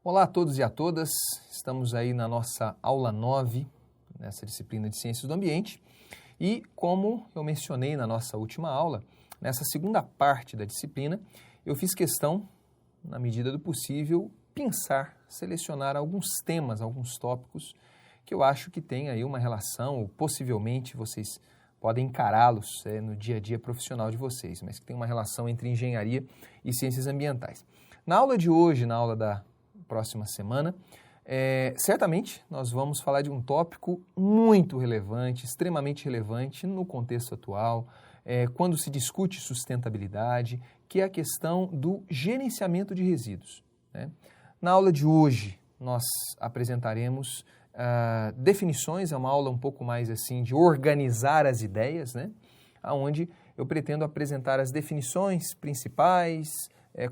Olá a todos e a todas, estamos aí na nossa aula 9, nessa disciplina de Ciências do Ambiente, e como eu mencionei na nossa última aula, nessa segunda parte da disciplina, eu fiz questão, na medida do possível, pensar, selecionar alguns temas, alguns tópicos que eu acho que tem aí uma relação, ou possivelmente vocês podem encará-los no dia a dia profissional de vocês, mas que tem uma relação entre engenharia e ciências ambientais. Na aula de hoje, na aula da próxima semana, certamente nós vamos falar de um tópico muito relevante, extremamente relevante no contexto atual, quando se discute sustentabilidade, que é a questão do gerenciamento de resíduos, né? Na aula de hoje, nós apresentaremos definições, é uma aula um pouco mais assim de organizar as ideias, né? Onde eu pretendo apresentar as definições principais,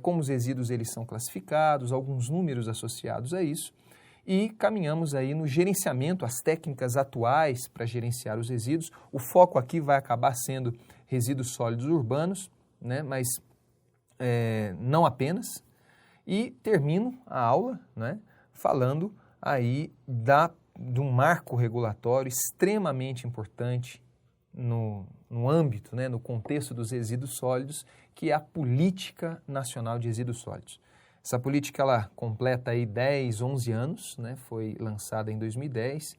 como os resíduos eles são classificados, alguns números associados a isso, e caminhamos aí no gerenciamento, as técnicas atuais para gerenciar os resíduos. O foco aqui vai acabar sendo resíduos sólidos urbanos, né? Mas não apenas. E termino a aula, né, falando aí de um marco regulatório extremamente importante no âmbito, né, no contexto dos resíduos sólidos, que é a Política Nacional de Resíduos Sólidos. Essa política ela completa aí 10, 11 anos, né, foi lançada em 2010,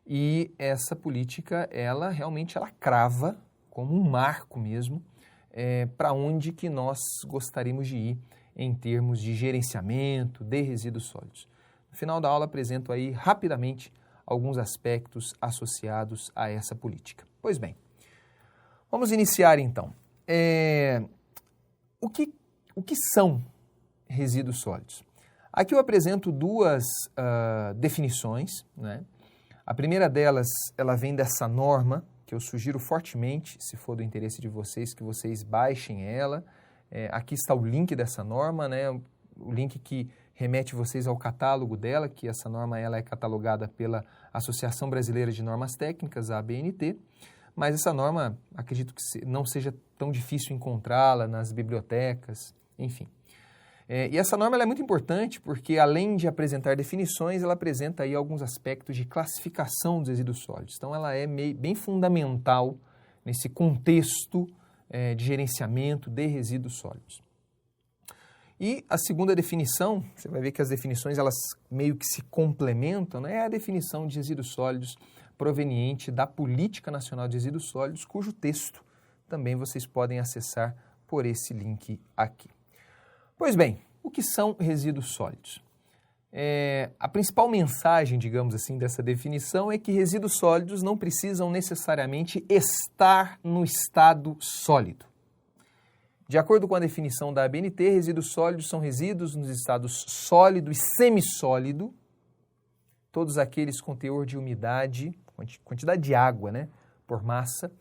e essa política ela realmente crava como um marco mesmo para onde que nós gostaríamos de ir em termos de gerenciamento de resíduos sólidos. No final da aula apresento aí rapidamente alguns aspectos associados a essa política. Pois bem, vamos iniciar então. O que são resíduos sólidos? Aqui eu apresento duas definições, né? A primeira delas, ela vem dessa norma, que eu sugiro fortemente, se for do interesse de vocês, que vocês baixem ela. Aqui está o link dessa norma, né? O link que remete vocês ao catálogo dela, que essa norma ela é catalogada pela Associação Brasileira de Normas Técnicas, a ABNT, mas essa norma, acredito que não seja tão difícil encontrá-la nas bibliotecas, enfim. E essa norma ela é muito importante porque, além de apresentar definições, ela apresenta aí alguns aspectos de classificação dos resíduos sólidos. Então, ela é bem fundamental nesse contexto de gerenciamento de resíduos sólidos. E a segunda definição, você vai ver que as definições elas meio que se complementam, né? É a definição de resíduos sólidos proveniente da Política Nacional de Resíduos Sólidos, cujo texto também vocês podem acessar por esse link aqui. Pois bem, o que são resíduos sólidos? A principal mensagem, digamos assim, dessa definição é que resíduos sólidos não precisam necessariamente estar no estado sólido. De acordo com a definição da ABNT, resíduos sólidos são resíduos nos estados sólido e semissólido, todos aqueles com teor de umidade, quantidade de água, né, por massa,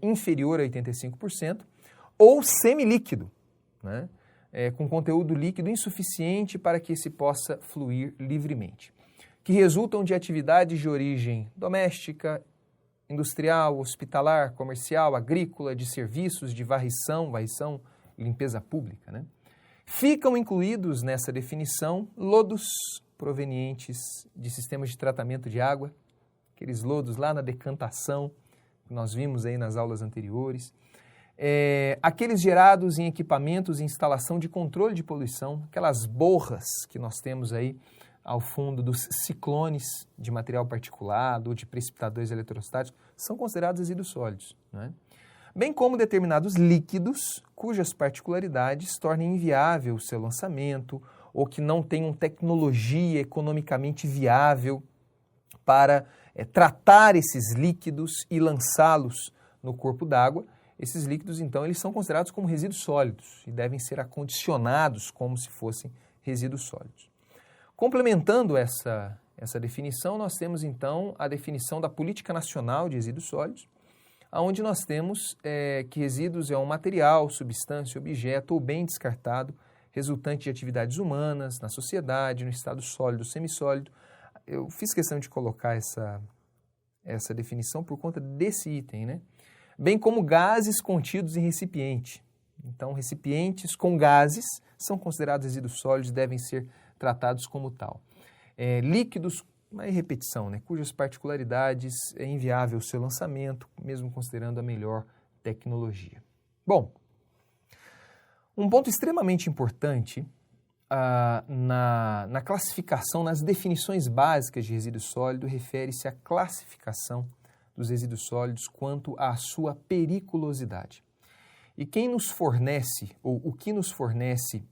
inferior a 85%, ou semilíquido, né, com conteúdo líquido insuficiente para que se possa fluir livremente, que resultam de atividades de origem doméstica, industrial, hospitalar, comercial, agrícola, de serviços, de varrição e limpeza pública, né? Ficam incluídos nessa definição lodos provenientes de sistemas de tratamento de água, aqueles lodos lá na decantação, que nós vimos aí nas aulas anteriores, aqueles gerados em equipamentos e instalação de controle de poluição, aquelas borras que nós temos aí ao fundo dos ciclones de material particulado ou de precipitadores eletrostáticos, são considerados resíduos sólidos, né? Bem como determinados líquidos cujas particularidades tornem inviável o seu lançamento ou que não tenham tecnologia economicamente viável para tratar esses líquidos e lançá-los no corpo d'água. Esses líquidos, então, eles são considerados como resíduos sólidos e devem ser acondicionados como se fossem resíduos sólidos. Complementando essa definição, nós temos, então, a definição da Política Nacional de Resíduos Sólidos, onde nós temos que resíduos é um material, substância, objeto ou bem descartado, resultante de atividades humanas na sociedade, no estado sólido, semissólido. Eu fiz questão de colocar essa definição por conta desse item, né? Bem como gases contidos em recipiente. Então, recipientes com gases são considerados resíduos sólidos e devem ser tratados como tal. Líquidos, uma repetição, né, cujas particularidades é inviável o seu lançamento, mesmo considerando a melhor tecnologia. Bom, um ponto extremamente importante na classificação, nas definições básicas de resíduo sólido, refere-se à classificação dos resíduos sólidos quanto à sua periculosidade. E quem nos fornece, ou o que nos fornece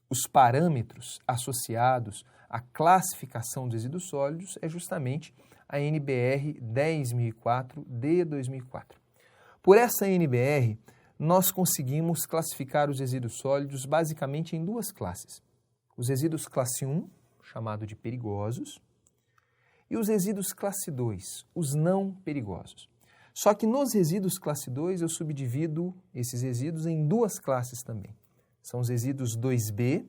os parâmetros associados à classificação dos resíduos sólidos é justamente a NBR 10004 de 2004. Por essa NBR, nós conseguimos classificar os resíduos sólidos basicamente em duas classes. Os resíduos classe 1, chamado de perigosos, e os resíduos classe 2, os não perigosos. Só que nos resíduos classe 2 eu subdivido esses resíduos em duas classes também. São os resíduos 2B,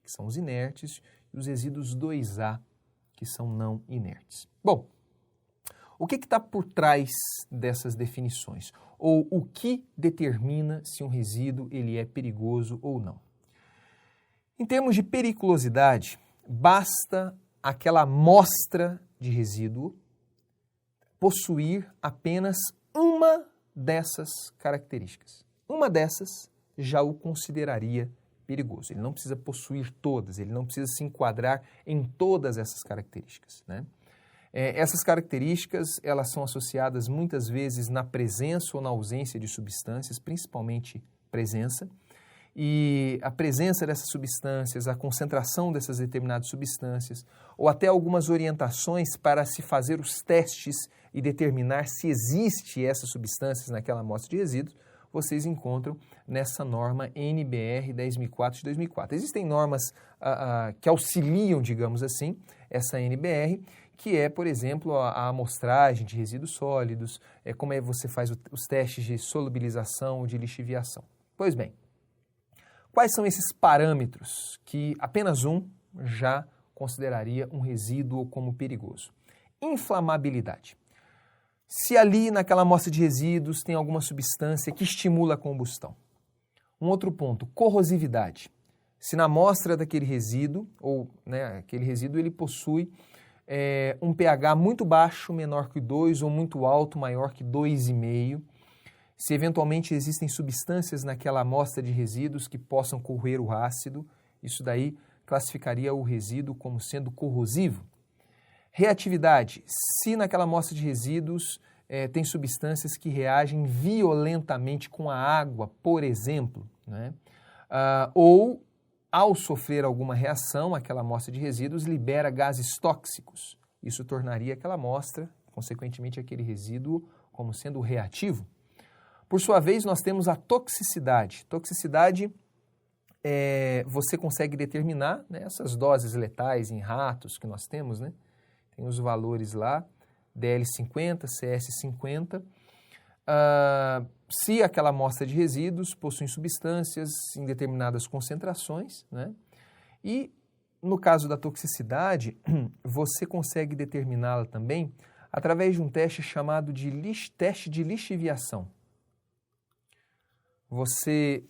que são os inertes, e os resíduos 2A, que são não inertes. Bom, o que está por trás dessas definições? Ou o que determina se um resíduo ele é perigoso ou não? Em termos de periculosidade, basta aquela amostra de resíduo possuir apenas uma dessas características. Uma dessas já o consideraria perigoso. Ele não precisa possuir todas, ele não precisa se enquadrar em todas essas características, né? Essas características, elas são associadas muitas vezes na presença ou na ausência de substâncias, principalmente presença, e a presença dessas substâncias, a concentração dessas determinadas substâncias, ou até algumas orientações para se fazer os testes e determinar se existe essas substâncias naquela amostra de resíduos, vocês encontram nessa norma NBR 10004 de 2004. Existem normas que auxiliam, digamos assim, essa NBR, que é, por exemplo, a amostragem de resíduos sólidos, como você faz os testes de solubilização ou de lixiviação. Pois bem, quais são esses parâmetros que apenas um já consideraria um resíduo como perigoso? Inflamabilidade. Se ali naquela amostra de resíduos tem alguma substância que estimula a combustão. Um outro ponto, corrosividade. Se na amostra daquele resíduo, aquele resíduo ele possui um pH muito baixo, menor que 2, ou muito alto, maior que 2,5, se eventualmente existem substâncias naquela amostra de resíduos que possam corroer o ácido, isso daí classificaria o resíduo como sendo corrosivo. Reatividade, se naquela amostra de resíduos tem substâncias que reagem violentamente com a água, por exemplo, né? Ou ao sofrer alguma reação, aquela amostra de resíduos libera gases tóxicos. Isso tornaria aquela amostra, consequentemente aquele resíduo, como sendo reativo. Por sua vez, nós temos a toxicidade. Toxicidade, você consegue determinar, né, essas doses letais em ratos que nós temos, né? Tem os valores lá, DL50, CS50. Se aquela amostra de resíduos possui substâncias em determinadas concentrações, né? E no caso da toxicidade, você consegue determiná-la também através de um teste chamado de teste de lixiviação. Você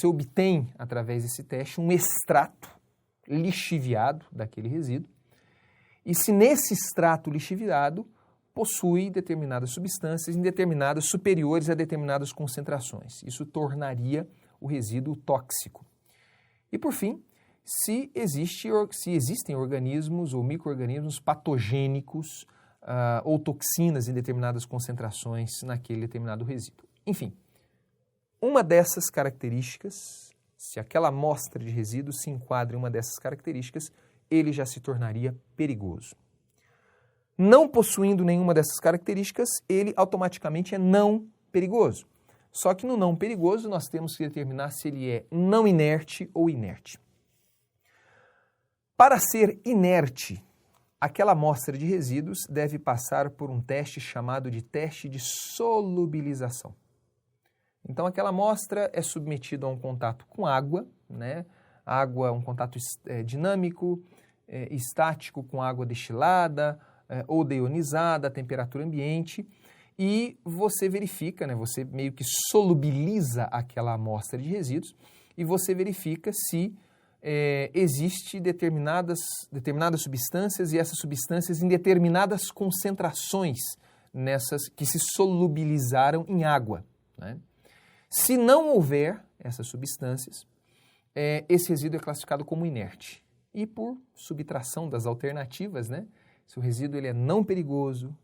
obtém através desse teste um extrato lixiviado daquele resíduo, e se nesse extrato lixiviado possui determinadas substâncias indeterminadas superiores a determinadas concentrações. Isso tornaria o resíduo tóxico. E por fim, se existem organismos ou micro-organismos patogênicos ou toxinas em determinadas concentrações naquele determinado resíduo. Enfim, uma dessas características, se aquela amostra de resíduo se enquadra em uma dessas características, ele já se tornaria perigoso. Não possuindo nenhuma dessas características, ele automaticamente é não perigoso. Só que no não perigoso nós temos que determinar se ele é não inerte ou inerte. Para ser inerte, aquela amostra de resíduos deve passar por um teste chamado de teste de solubilização. Então aquela amostra é submetida a um contato com água, né? Água, um contato dinâmico, estático com água destilada ou deionizada, a temperatura ambiente, e você verifica, né? Você meio que solubiliza aquela amostra de resíduos e você verifica se existe determinadas substâncias, e essas substâncias em determinadas concentrações nessas que se solubilizaram em água, né? Se não houver essas substâncias, esse resíduo é classificado como inerte. E por subtração das alternativas, né? Se o resíduo ele é não perigoso,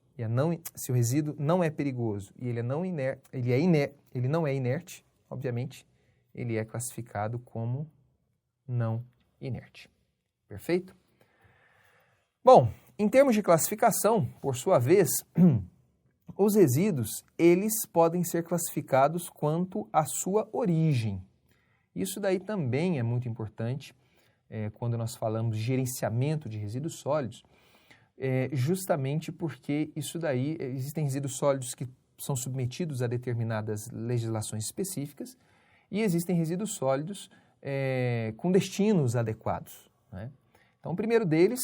se o resíduo não é perigoso e ele não é inerte, obviamente, ele é classificado como não inerte. Perfeito? Bom, em termos de classificação, por sua vez, os resíduos, eles podem ser classificados quanto à sua origem. Isso daí também é muito importante quando nós falamos de gerenciamento de resíduos sólidos, justamente porque isso daí, existem resíduos sólidos que são submetidos a determinadas legislações específicas e existem resíduos sólidos com destinos adequados, né? Então, o primeiro deles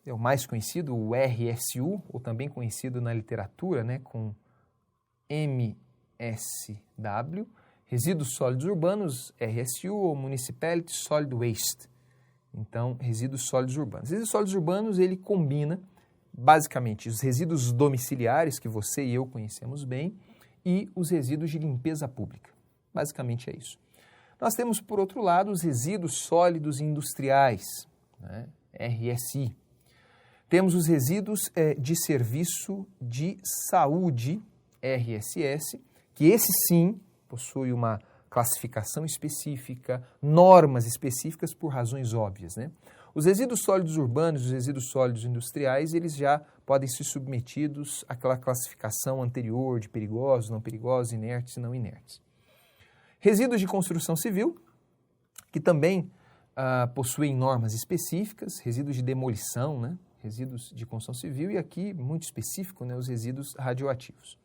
é o mais conhecido, o RSU, ou também conhecido na literatura, né, com MSW, resíduos sólidos urbanos, RSU, ou Municipality Solid Waste. Então, resíduos sólidos urbanos. Resíduos sólidos urbanos, ele combina, basicamente, os resíduos domiciliares, que você e eu conhecemos bem, e os resíduos de limpeza pública. Basicamente é isso. Nós temos, por outro lado, os resíduos sólidos industriais, né, RSI. Temos os resíduos de serviço de saúde, RSS, que esse sim possui uma classificação específica, normas específicas por razões óbvias, né? Os resíduos sólidos urbanos e os resíduos sólidos industriais, eles já podem ser submetidos àquela classificação anterior de perigosos, não perigosos, inertes e não inertes. Resíduos de construção civil, que também possuem normas específicas, resíduos de demolição, né? Resíduos de construção civil e aqui, muito específico, né, os resíduos radioativos.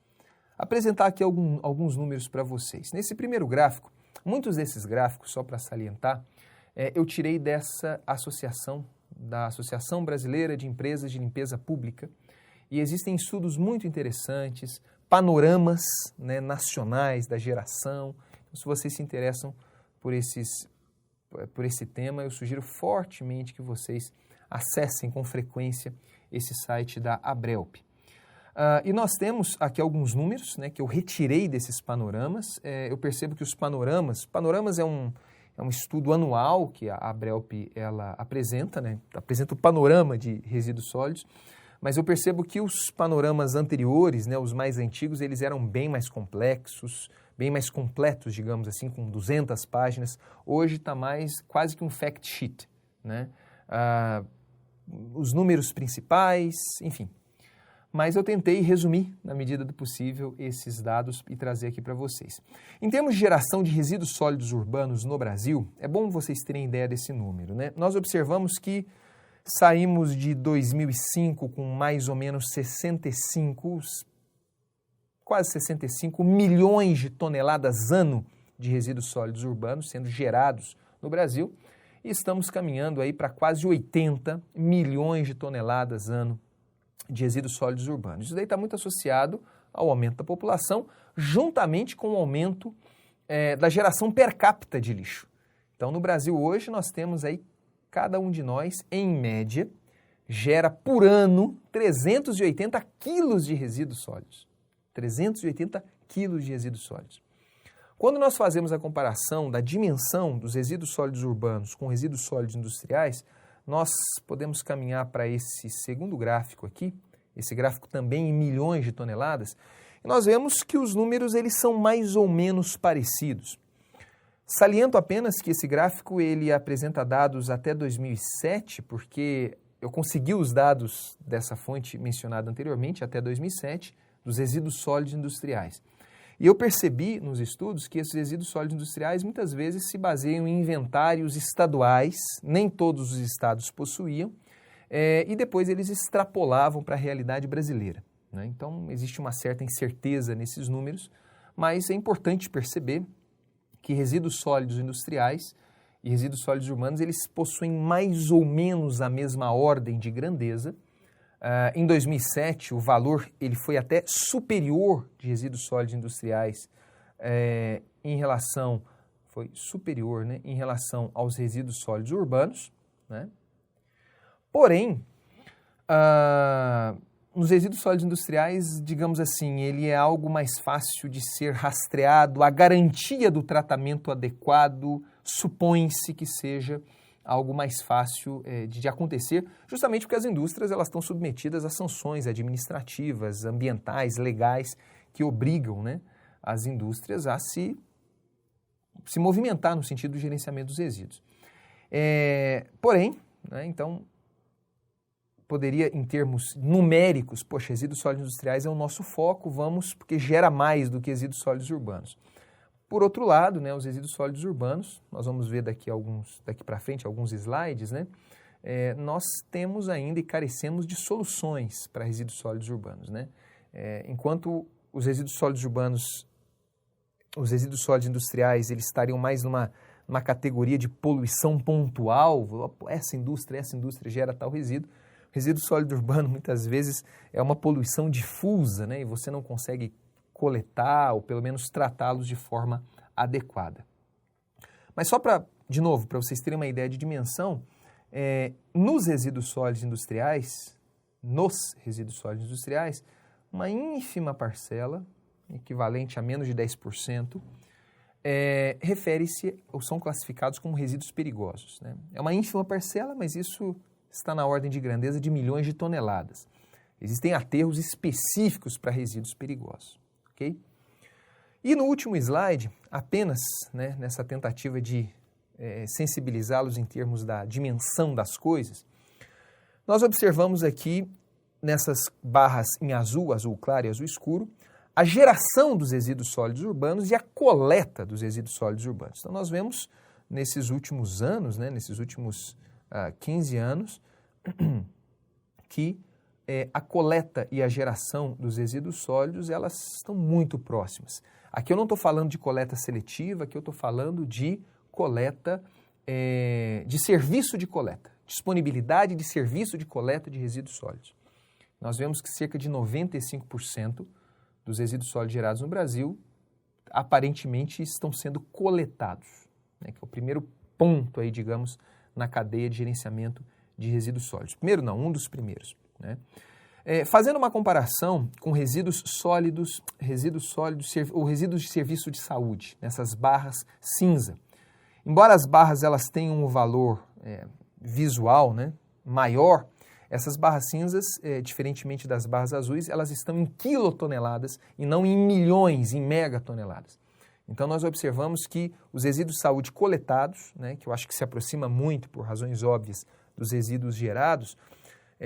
Apresentar aqui alguns números para vocês. Nesse primeiro gráfico, muitos desses gráficos, só para salientar, eu tirei dessa associação, da Associação Brasileira de Empresas de Limpeza Pública, e existem estudos muito interessantes, panoramas, né, nacionais da geração. Então, se vocês se interessam por esse tema, eu sugiro fortemente que vocês acessem com frequência esse site da Abrelp. E nós temos aqui alguns números, né, que eu retirei desses panoramas. Eu percebo que os panoramas é um estudo anual que a Abrelp ela apresenta, né, apresenta o panorama de resíduos sólidos, mas eu percebo que os panoramas anteriores, né, os mais antigos, eles eram bem mais complexos, bem mais completos, digamos assim, com 200 páginas. Hoje está mais quase que um fact sheet, né? Os números principais, enfim. Mas eu tentei resumir, na medida do possível, esses dados e trazer aqui para vocês. Em termos de geração de resíduos sólidos urbanos no Brasil, é bom vocês terem ideia desse número, né? Nós observamos que saímos de 2005 com mais ou menos quase 65 milhões de toneladas ano de resíduos sólidos urbanos sendo gerados no Brasil, e estamos caminhando aí para quase 80 milhões de toneladas ano de resíduos sólidos urbanos. Isso daí está muito associado ao aumento da população, juntamente com o aumento da geração per capita de lixo. Então, no Brasil hoje, nós temos aí, cada um de nós, em média, gera por ano 380 quilos de resíduos sólidos. 380 quilos de resíduos sólidos. Quando nós fazemos a comparação da dimensão dos resíduos sólidos urbanos com resíduos sólidos industriais, nós podemos caminhar para esse segundo gráfico aqui, esse gráfico também em milhões de toneladas, e nós vemos que os números eles são mais ou menos parecidos. Saliento apenas que esse gráfico ele apresenta dados até 2007, porque eu consegui os dados dessa fonte mencionada anteriormente, até 2007, dos resíduos sólidos industriais. E eu percebi nos estudos que esses resíduos sólidos industriais muitas vezes se baseiam em inventários estaduais, nem todos os estados possuíam, e depois eles extrapolavam para a realidade brasileira, né? Então, existe uma certa incerteza nesses números, mas é importante perceber que resíduos sólidos industriais e resíduos sólidos urbanos, eles possuem mais ou menos a mesma ordem de grandeza. Em 2007, o valor ele foi até superior de resíduos sólidos industriais foi superior, né, em relação aos resíduos sólidos urbanos, né? Porém, nos resíduos sólidos industriais, digamos assim, ele é algo mais fácil de ser rastreado, a garantia do tratamento adequado supõe-se que seja algo mais fácil de acontecer, justamente porque as indústrias elas estão submetidas a sanções administrativas, ambientais, legais, que obrigam, né, as indústrias a se movimentar no sentido do gerenciamento dos resíduos. Porém, né, então, poderia, em termos numéricos, poxa, resíduos sólidos industriais é o nosso foco, porque gera mais do que resíduos sólidos urbanos. Por outro lado, né, os resíduos sólidos urbanos, nós vamos ver daqui para frente alguns slides, né, nós temos ainda e carecemos de soluções para resíduos sólidos urbanos, né? Enquanto os resíduos sólidos urbanos, os resíduos sólidos industriais, eles estariam mais numa categoria de poluição pontual, essa indústria gera tal resíduo. O resíduo sólido urbano, muitas vezes, é uma poluição difusa, né? E você não consegue coletar ou, pelo menos, tratá-los de forma adequada. Mas só de novo, para vocês terem uma ideia de dimensão, nos resíduos sólidos industriais, uma ínfima parcela, equivalente a menos de 10%, refere-se ou são classificados como resíduos perigosos, né? É uma ínfima parcela, mas isso está na ordem de grandeza de milhões de toneladas. Existem aterros específicos para resíduos perigosos, ok? E no último slide, apenas, né, nessa tentativa de sensibilizá-los em termos da dimensão das coisas, nós observamos aqui, nessas barras em azul, azul claro e azul escuro, a geração dos resíduos sólidos urbanos e a coleta dos resíduos sólidos urbanos. Então, nós vemos nesses últimos anos, né, nesses últimos 15 anos, que a coleta e a geração dos resíduos sólidos, elas estão muito próximas. Aqui eu não estou falando de coleta seletiva, aqui eu estou falando de coleta, de serviço de coleta, disponibilidade de serviço de coleta de resíduos sólidos. Nós vemos que cerca de 95% dos resíduos sólidos gerados no Brasil, aparentemente estão sendo coletados, né, que é o primeiro ponto aí, digamos, na cadeia de gerenciamento de resíduos sólidos. Primeiro não, um dos primeiros, né? Fazendo uma comparação com resíduos sólidos ou resíduos de serviço de saúde, nessas barras cinza. Embora as barras elas tenham um valor visual, né, maior, essas barras cinzas, diferentemente das barras azuis, elas estão em quilotoneladas e não em milhões, em megatoneladas. Então, nós observamos que os resíduos de saúde coletados, né, que eu acho que se aproxima muito, por razões óbvias, dos resíduos gerados,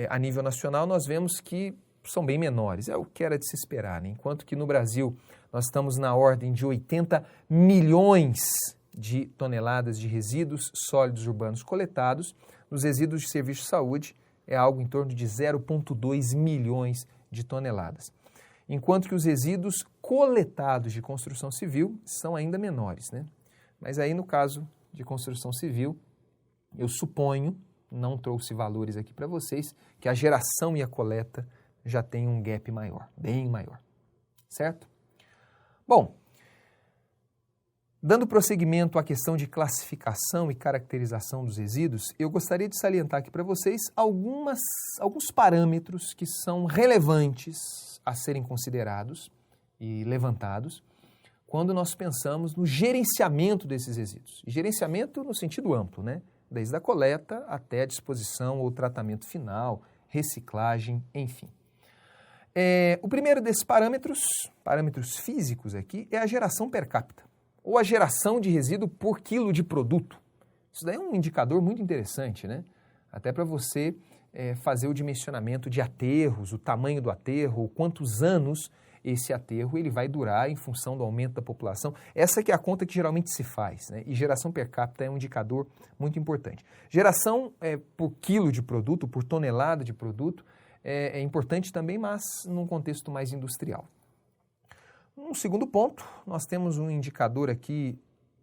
a nível nacional, nós vemos que são bem menores. É o que era de se esperar, né? Enquanto que no Brasil nós estamos na ordem de 80 milhões de toneladas de resíduos sólidos urbanos coletados, nos resíduos de serviço de saúde é algo em torno de 0,2 milhões de toneladas. Enquanto que os resíduos coletados de construção civil são ainda menores, né? Mas aí no caso de construção civil, eu suponho, não trouxe valores aqui para vocês, que a geração e a coleta já tem um gap maior, bem maior, certo? Bom, dando prosseguimento à questão de classificação e caracterização dos resíduos, eu gostaria de salientar aqui para vocês alguns parâmetros que são relevantes a serem considerados e levantados quando nós pensamos no gerenciamento desses resíduos. E gerenciamento no sentido amplo, né? Desde a coleta até a disposição ou tratamento final, reciclagem, enfim. O primeiro desses parâmetros físicos aqui, é a geração per capita, ou a geração de resíduo por quilo de produto. Isso daí é um indicador muito interessante, né? Até para você fazer o dimensionamento de aterros, o tamanho do aterro, quantos anos esse aterro ele vai durar em função do aumento da população. Essa que é a conta que geralmente se faz, né? E geração per capita é um indicador muito importante. Geração por quilo de produto, por tonelada de produto, é importante também, mas num contexto mais industrial. Um segundo ponto, nós temos um indicador aqui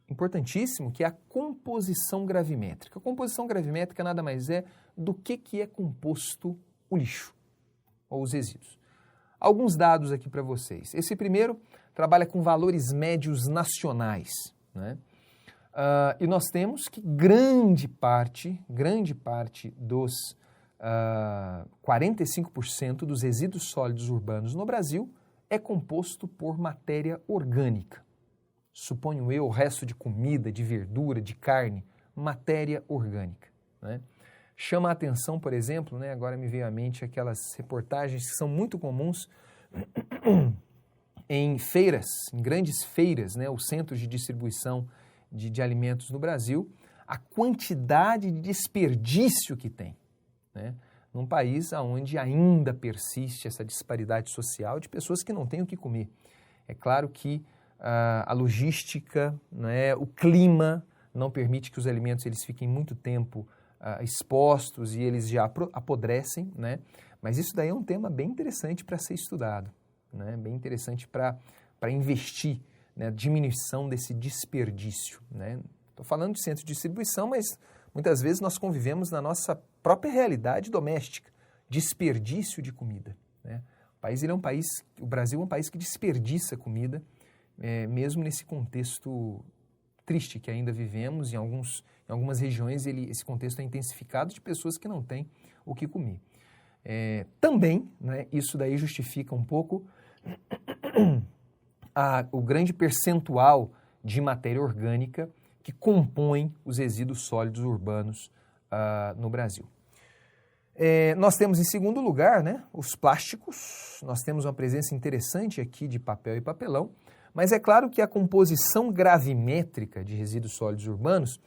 importantíssimo, que é a composição gravimétrica. A composição gravimétrica nada mais é do que é composto o lixo, ou os resíduos. Alguns dados aqui para vocês. Esse primeiro trabalha com valores médios nacionais, né? E nós temos que grande parte dos 45% dos resíduos sólidos urbanos no Brasil é composto por matéria orgânica. Suponho eu, o resto de comida, de verdura, de carne, matéria orgânica, né? Chama a atenção, por exemplo, né, agora me veio à mente aquelas reportagens que são muito comuns em feiras, em grandes feiras, né, os centros de distribuição de alimentos no Brasil, a quantidade de desperdício que tem, né, num país onde ainda persiste essa disparidade social de pessoas que não têm o que comer. É claro que a logística, né, o clima não permite que os alimentos eles fiquem muito tempo expostos e eles já apodrecem, né? Mas isso daí é um tema bem interessante para ser estudado, né? Bem interessante para investir, né? Diminuição desse desperdício, né? Estou falando de centro de distribuição, mas muitas vezes nós convivemos na nossa própria realidade doméstica, desperdício de comida, né? O Brasil é um país que desperdiça comida, mesmo nesse contexto triste que ainda vivemos, em algumas regiões esse contexto é intensificado de pessoas que não têm o que comer. Também, né, isso daí justifica um pouco o grande percentual de matéria orgânica que compõe os resíduos sólidos urbanos no Brasil. Nós temos em segundo lugar, né, os plásticos. Nós temos uma presença interessante aqui de papel e papelão, mas é claro que a composição gravimétrica de resíduos sólidos urbanos,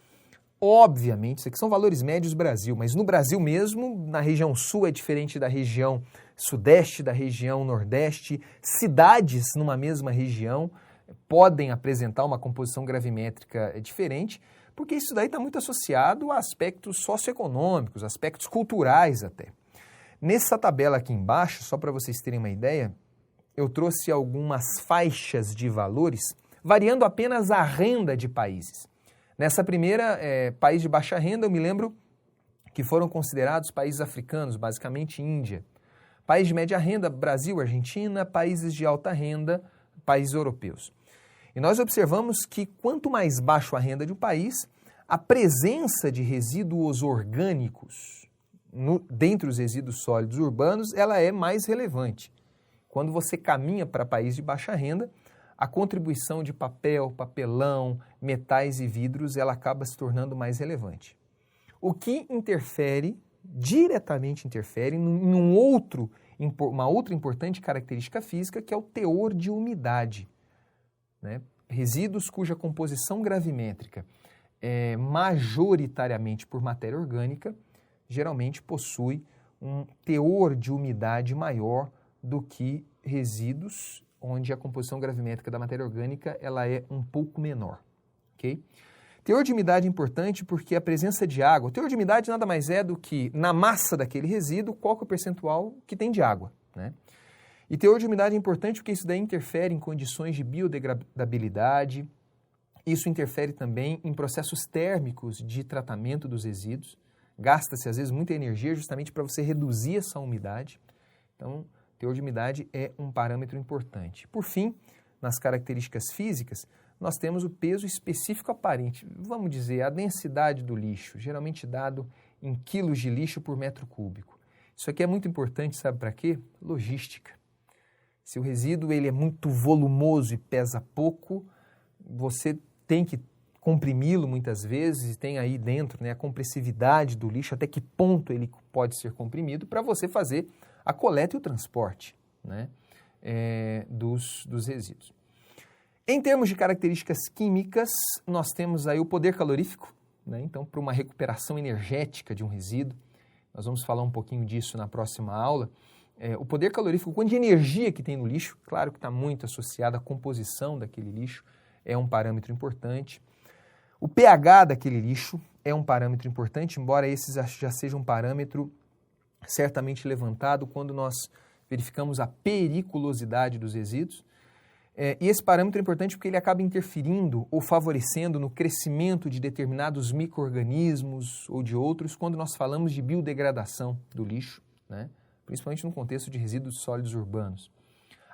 obviamente, isso aqui são valores médios do Brasil, mas no Brasil mesmo, na região sul é diferente da região sudeste, da região nordeste, cidades numa mesma região podem apresentar uma composição gravimétrica diferente, porque isso daí está muito associado a aspectos socioeconômicos, aspectos culturais até. Nessa tabela aqui embaixo, só para vocês terem uma ideia, eu trouxe algumas faixas de valores, variando apenas a renda de países. Nessa primeira, país de baixa renda, eu me lembro que foram considerados países africanos, basicamente Índia. País de média renda, Brasil, Argentina, países de alta renda, países europeus. E nós observamos que quanto mais baixo a renda de um país, a presença de resíduos orgânicos dentre os resíduos sólidos urbanos, ela é mais relevante. Quando você caminha para país de baixa renda, a contribuição de papel, papelão, metais e vidros, ela acaba se tornando mais relevante. O que diretamente interfere em uma outra importante característica física, que é o teor de umidade, né? Resíduos cuja composição gravimétrica é majoritariamente por matéria orgânica, geralmente possui um teor de umidade maior do que resíduos onde a composição gravimétrica da matéria orgânica ela é um pouco menor, ok? Teor de umidade é importante porque a presença de água, o teor de umidade nada mais é do que na massa daquele resíduo, qual que é o percentual que tem de água, né? E teor de umidade é importante porque isso daí interfere em condições de biodegradabilidade, isso interfere também em processos térmicos de tratamento dos resíduos, gasta-se às vezes muita energia justamente para você reduzir essa umidade, então teor de umidade é um parâmetro importante. Por fim, nas características físicas, nós temos o peso específico aparente, vamos dizer, a densidade do lixo, geralmente dado em quilos de lixo por metro cúbico. Isso aqui é muito importante, sabe para quê? Logística. Se o resíduo ele é muito volumoso e pesa pouco, você tem que comprimi-lo muitas vezes, e tem aí dentro, né, a compressividade do lixo, até que ponto ele pode ser comprimido para você fazer a coleta e o transporte, né, dos resíduos. Em termos de características químicas, nós temos aí o poder calorífico, né, então para uma recuperação energética de um resíduo, nós vamos falar um pouquinho disso na próxima aula. O poder calorífico, o quanto de energia que tem no lixo, claro que está muito associado à composição daquele lixo, é um parâmetro importante. O pH daquele lixo é um parâmetro importante, embora esse já seja um parâmetro certamente levantado quando nós verificamos a periculosidade dos resíduos. E esse parâmetro é importante porque ele acaba interferindo ou favorecendo no crescimento de determinados micro-organismos ou de outros quando nós falamos de biodegradação do lixo, né? Principalmente no contexto de resíduos sólidos urbanos.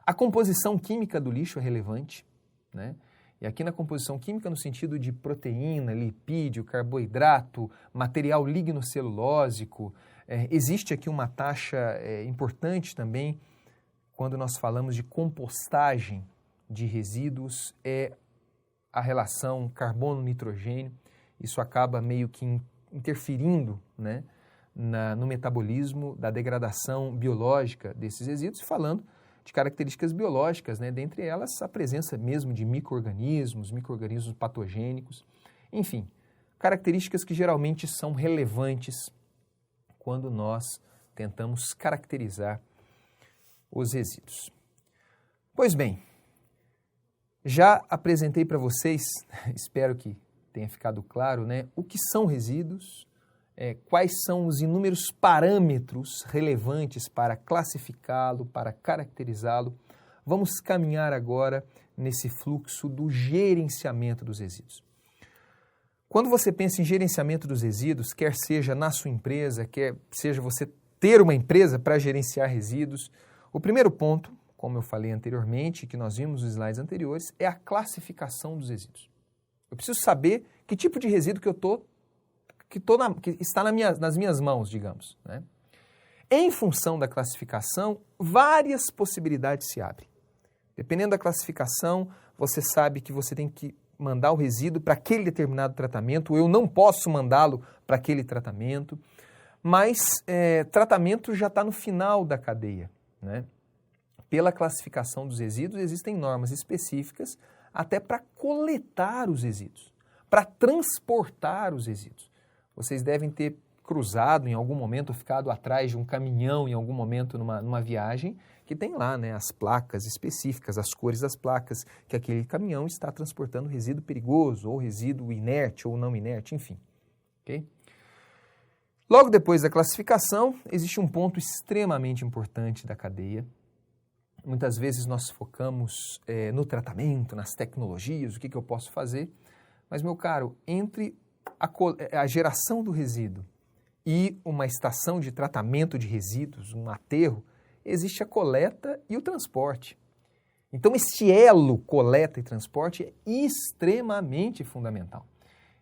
A composição química do lixo é relevante, né? E aqui na composição química no sentido de proteína, lipídio, carboidrato, material lignocelulósico, existe aqui uma taxa importante também quando nós falamos de compostagem de resíduos, é a relação carbono-nitrogênio. Isso acaba meio que interferindo, né, no metabolismo da degradação biológica desses resíduos, falando de características biológicas, né, dentre elas a presença mesmo de micro-organismos patogênicos, enfim, características que geralmente são relevantes quando nós tentamos caracterizar os resíduos. Pois bem, já apresentei para vocês, espero que tenha ficado claro, né, o que são resíduos, quais são os inúmeros parâmetros relevantes para classificá-lo, para caracterizá-lo. Vamos caminhar agora nesse fluxo do gerenciamento dos resíduos. Quando você pensa em gerenciamento dos resíduos, quer seja na sua empresa, quer seja você ter uma empresa para gerenciar resíduos, o primeiro ponto, como eu falei anteriormente, que nós vimos nos slides anteriores, é a classificação dos resíduos. Eu preciso saber que tipo de resíduo que está nas minhas mãos, digamos, né? Em função da classificação, várias possibilidades se abrem. Dependendo da classificação, você sabe que você tem que mandar o resíduo para aquele determinado tratamento, ou eu não posso mandá-lo para aquele tratamento, mas tratamento já está no final da cadeia, né? Pela classificação dos resíduos, existem normas específicas até para coletar os resíduos, para transportar os resíduos. Vocês devem ter cruzado em algum momento, ficado atrás de um caminhão em algum momento numa viagem, que tem lá, né, as placas específicas, as cores das placas, que aquele caminhão está transportando resíduo perigoso, ou resíduo inerte ou não inerte, enfim. Okay? Logo depois da classificação, existe um ponto extremamente importante da cadeia. Muitas vezes nós focamos no tratamento, nas tecnologias, o que eu posso fazer, mas, meu caro, entre a geração do resíduo e uma estação de tratamento de resíduos, um aterro, existe a coleta e o transporte. Então, este elo coleta e transporte é extremamente fundamental.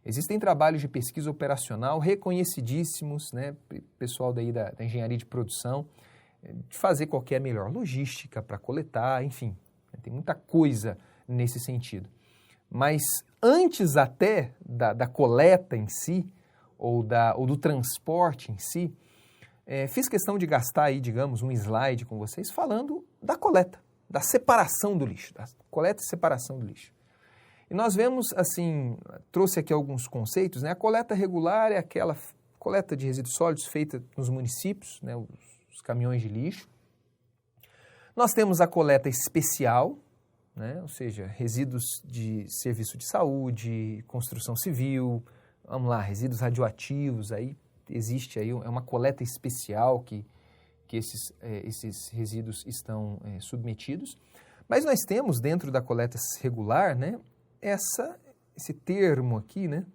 Existem trabalhos de pesquisa operacional reconhecidíssimos, né, pessoal daí da engenharia de produção, de fazer qual que é a melhor logística para coletar, enfim, tem muita coisa nesse sentido. Mas antes até da coleta em si, ou do transporte em si, fiz questão de gastar aí, digamos, um slide com vocês falando da coleta, da separação do lixo, da coleta e separação do lixo. E nós vemos, assim, trouxe aqui alguns conceitos, né? A coleta regular é aquela coleta de resíduos sólidos feita nos municípios, né? Os caminhões de lixo. Nós temos a coleta especial, né? Ou seja, resíduos de serviço de saúde, construção civil, vamos lá, resíduos radioativos, aí existe aí, é uma coleta especial que esses resíduos estão submetidos. Mas nós temos dentro da coleta regular, né, esse termo aqui, né,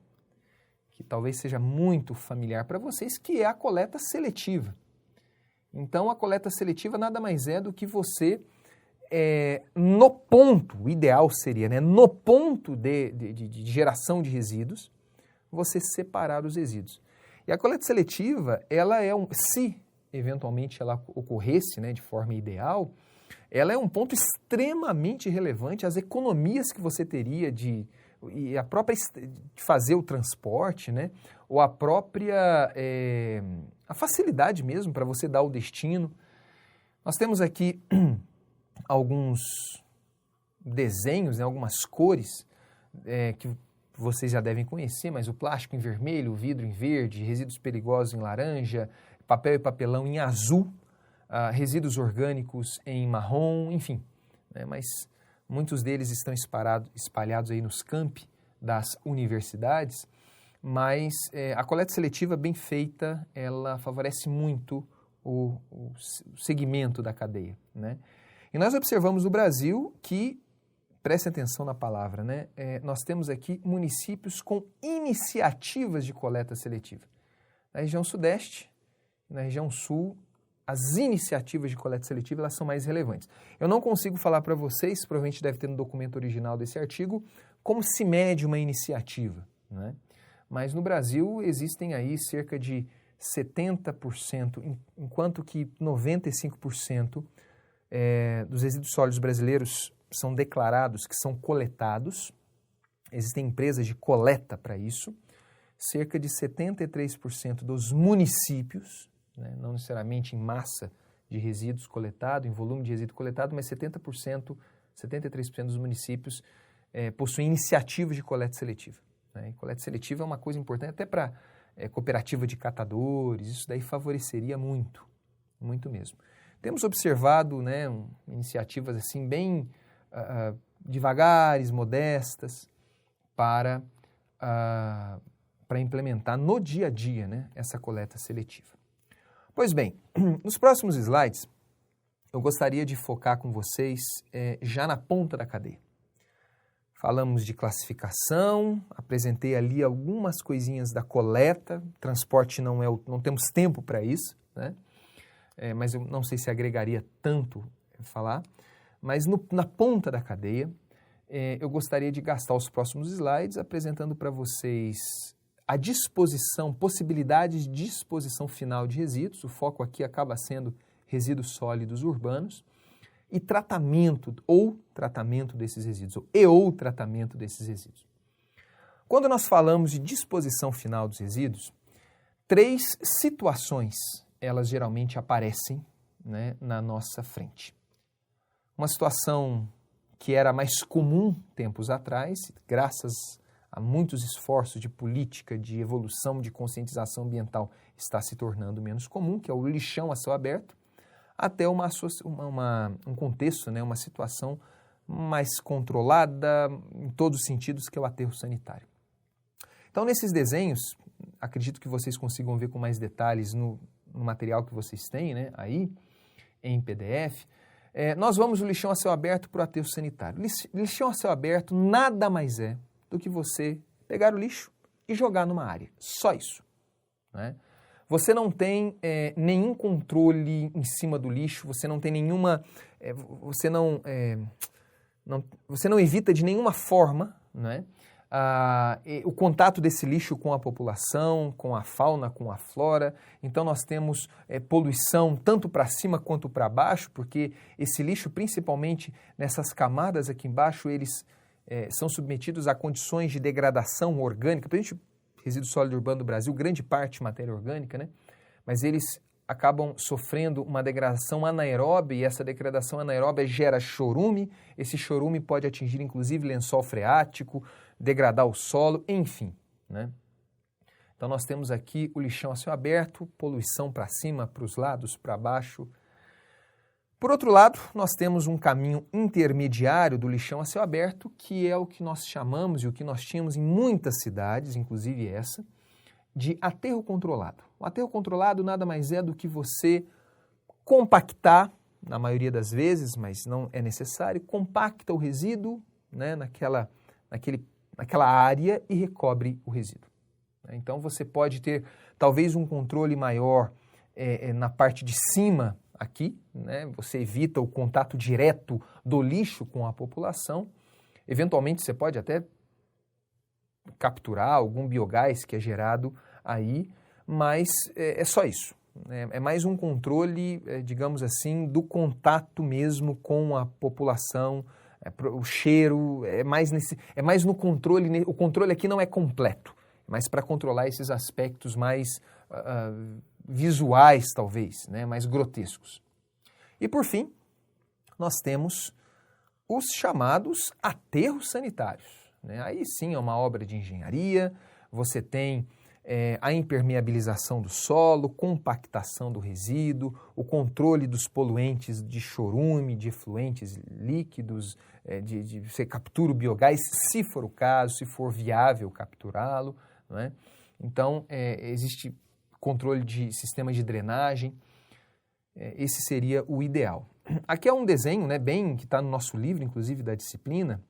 que talvez seja muito familiar para vocês, que é a coleta seletiva. Então, a coleta seletiva nada mais é do que você, no ponto, o ideal seria, né, no ponto de geração de resíduos, você separar os resíduos. E a coleta seletiva, ela se eventualmente ela ocorresse, né, de forma ideal, ela é um ponto extremamente relevante, as economias que você teria de fazer o transporte, né, ou a própria a facilidade mesmo para você dar o destino. Nós temos aqui alguns desenhos, né, algumas cores que vocês já devem conhecer, mas o plástico em vermelho, o vidro em verde, resíduos perigosos em laranja, papel e papelão em azul, resíduos orgânicos em marrom, enfim, né, mas muitos deles estão espalhados aí nos campi das universidades, mas a coleta seletiva bem feita, ela favorece muito o segmento da cadeia, né? E nós observamos no Brasil que, prestem atenção na palavra, né? Nós temos aqui municípios com iniciativas de coleta seletiva. Na região sudeste, na região sul, as iniciativas de coleta seletiva elas são mais relevantes. Eu não consigo falar para vocês, provavelmente deve ter no documento original desse artigo, como se mede uma iniciativa, né? Mas no Brasil existem aí cerca de 70%, enquanto que 95% dos resíduos sólidos brasileiros são declarados, que são coletados. Existem empresas de coleta para isso. Cerca de 73% dos municípios, né, não necessariamente em massa de resíduos coletado, em volume de resíduo coletado, mas 73% dos municípios possuem iniciativas de coleta seletiva. Né? E coleta seletiva é uma coisa importante até para cooperativa de catadores, isso daí favoreceria muito, muito mesmo. Temos observado, né, iniciativas assim bem devagares, modestas, para implementar no dia a dia, né, essa coleta seletiva. Pois bem, nos próximos slides, eu gostaria de focar com vocês já na ponta da cadeia. Falamos de classificação, apresentei ali algumas coisinhas da coleta, transporte não temos tempo para isso, né? Mas eu não sei se agregaria tanto falar, mas na ponta da cadeia, eu gostaria de gastar os próximos slides apresentando para vocês a disposição, possibilidades de disposição final de resíduos, o foco aqui acaba sendo resíduos sólidos urbanos, e tratamento desses resíduos, ou tratamento desses resíduos. Quando nós falamos de disposição final dos resíduos, 3 situações, elas geralmente aparecem, né, na nossa frente. Uma situação que era mais comum tempos atrás, graças a muitos esforços de política, de evolução, de conscientização ambiental, está se tornando menos comum, que é o lixão a céu aberto, até um contexto, né, uma situação mais controlada em todos os sentidos, que é o aterro sanitário. Então, nesses desenhos, acredito que vocês consigam ver com mais detalhes no material que vocês têm, né, aí, em PDF, nós vamos do lixão a céu aberto para o aterro sanitário. Lixão a céu aberto nada mais é do que você pegar o lixo e jogar numa área. Só isso, né? Você não tem nenhum controle em cima do lixo, você não tem nenhuma... você não evita de nenhuma forma, né, o contato desse lixo com a população, com a fauna, com a flora. Então nós temos poluição tanto para cima quanto para baixo, porque esse lixo, principalmente nessas camadas aqui embaixo, eles são submetidos a condições de degradação orgânica. Por exemplo, resíduo sólido urbano do Brasil, grande parte matéria orgânica, né? Mas eles acabam sofrendo uma degradação anaeróbia, e essa degradação anaeróbia gera chorume. Esse chorume pode atingir, inclusive, lençol freático, degradar o solo, enfim, né? Então, nós temos aqui o lixão a céu aberto, poluição para cima, para os lados, para baixo. Por outro lado, nós temos um caminho intermediário do lixão a céu aberto, que é o que nós chamamos e o que nós tínhamos em muitas cidades, inclusive essa, de aterro controlado. O aterro controlado nada mais é do que você compactar, na maioria das vezes, mas não é necessário, compacta o resíduo, né, naquela área e recobre o resíduo. Então você pode ter talvez um controle maior na parte de cima aqui, né? Você evita o contato direto do lixo com a população. Eventualmente você pode até capturar algum biogás que é gerado aí, mas é só isso. É mais um controle, digamos assim, do contato mesmo com a população, o cheiro, é mais no controle. O controle aqui não é completo, mas para controlar esses aspectos mais visuais, talvez, né, mais grotescos. E, por fim, nós temos os chamados aterros sanitários, né? Aí sim é uma obra de engenharia, você tem a impermeabilização do solo, compactação do resíduo, o controle dos poluentes de chorume, de efluentes líquidos, você captura o biogás, se for o caso, se for viável capturá-lo, não é? Então, existe controle de sistema de drenagem, esse seria o ideal. Aqui é um desenho, né, que está no nosso livro, inclusive, da disciplina,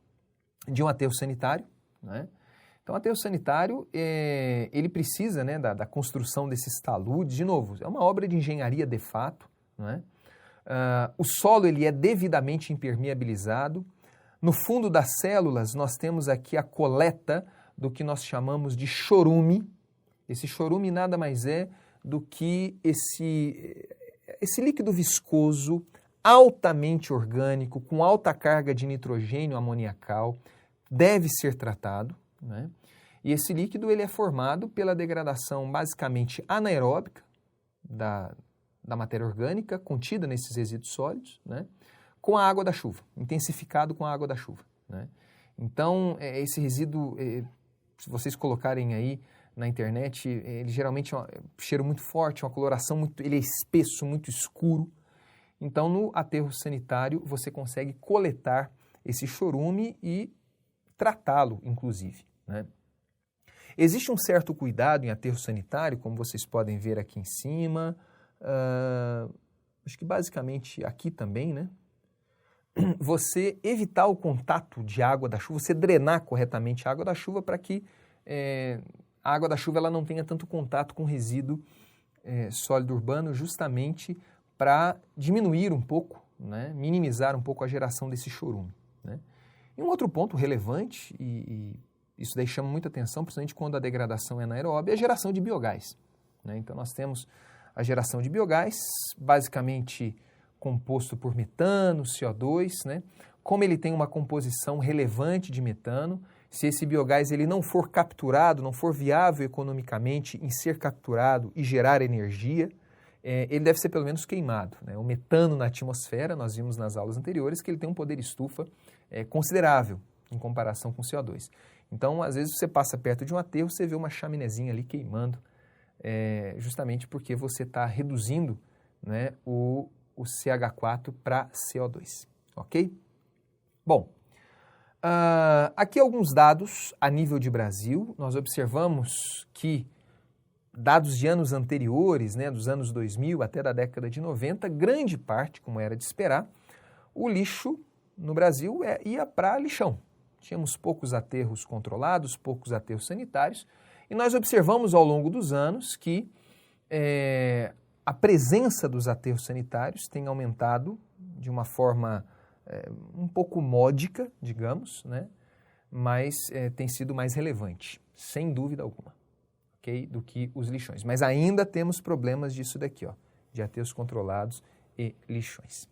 de um aterro sanitário, né? Então, o aterro sanitário, ele precisa, né, da construção desses taludes. De novo, é uma obra de engenharia de fato, não é? O solo ele é devidamente impermeabilizado. No fundo das células, nós temos aqui a coleta do que nós chamamos de chorume. Esse chorume nada mais é do que esse líquido viscoso, altamente orgânico, com alta carga de nitrogênio amoniacal, deve ser tratado, né? E esse líquido ele é formado pela degradação basicamente anaeróbica da matéria orgânica contida nesses resíduos sólidos, né? Com a água da chuva, intensificado com a água da chuva, né? Então, esse resíduo, se vocês colocarem aí na internet, ele geralmente é um cheiro muito forte, uma coloração ele é espesso, muito escuro. Então, no aterro sanitário, você consegue coletar esse chorume e tratá-lo, inclusive, né? Existe um certo cuidado em aterro sanitário, como vocês podem ver aqui em cima, acho que basicamente aqui também, né? Você evitar o contato de água da chuva, você drenar corretamente a água da chuva para que a água da chuva ela não tenha tanto contato com resíduo sólido urbano, justamente para diminuir um pouco, né? Minimizar um pouco a geração desse chorume, né? E um outro ponto relevante, e isso daí chama muita atenção, principalmente quando a degradação é anaeróbia, é a geração de biogás, né? Então nós temos a geração de biogás, basicamente composto por metano, CO2, né? Como ele tem uma composição relevante de metano, se esse biogás ele não for capturado, não for viável economicamente em ser capturado e gerar energia, ele deve ser pelo menos queimado, né? O metano na atmosfera, nós vimos nas aulas anteriores que ele tem um poder estufa considerável em comparação com o CO2. Então, às vezes você passa perto de um aterro, você vê uma chaminézinha ali queimando, justamente porque você está reduzindo, né, o CH4 para CO2, ok? Bom, aqui alguns dados a nível de Brasil. Nós observamos que dados de anos anteriores, né, dos anos 2000 até da década de 90, grande parte, como era de esperar, o lixo no Brasil ia para lixão. Tínhamos poucos aterros controlados, poucos aterros sanitários, e nós observamos ao longo dos anos que a presença dos aterros sanitários tem aumentado de uma forma um pouco módica, digamos, né? Mas tem sido mais relevante, sem dúvida alguma, okay? Do que os lixões. Mas ainda temos problemas disso daqui, ó, de aterros controlados e lixões.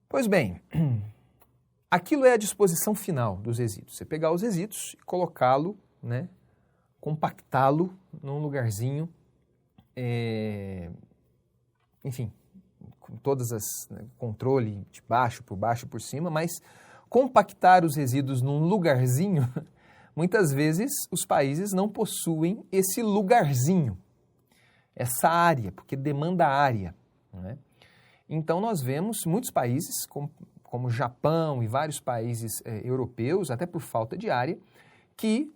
Pois bem, aquilo é a disposição final dos resíduos. Você pegar os resíduos e colocá-lo, né, compactá-lo num lugarzinho, enfim, com todas as controle de baixo, por cima, mas compactar os resíduos num lugarzinho, muitas vezes os países não possuem esse lugarzinho, essa área, porque demanda área, né? Então nós vemos muitos países, como o Japão e vários países europeus, até por falta de área, que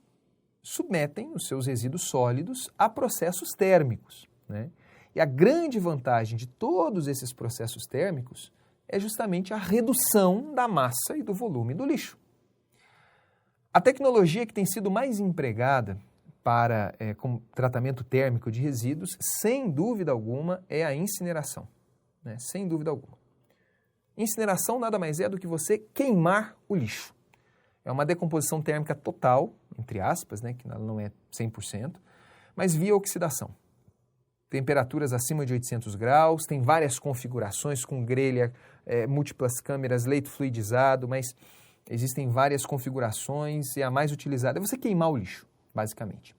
submetem os seus resíduos sólidos a processos térmicos, né? E a grande vantagem de todos esses processos térmicos é justamente a redução da massa e do volume do lixo. A tecnologia que tem sido mais empregada para como tratamento térmico de resíduos, sem dúvida alguma, é a incineração, né? Sem dúvida alguma. Incineração nada mais é do que você queimar o lixo. É uma decomposição térmica total, entre aspas, né, que não é 100%, mas via oxidação. Temperaturas acima de 800 graus, tem várias configurações com grelha, múltiplas câmeras, leito fluidizado, mas existem várias configurações e a mais utilizada é você queimar o lixo, basicamente.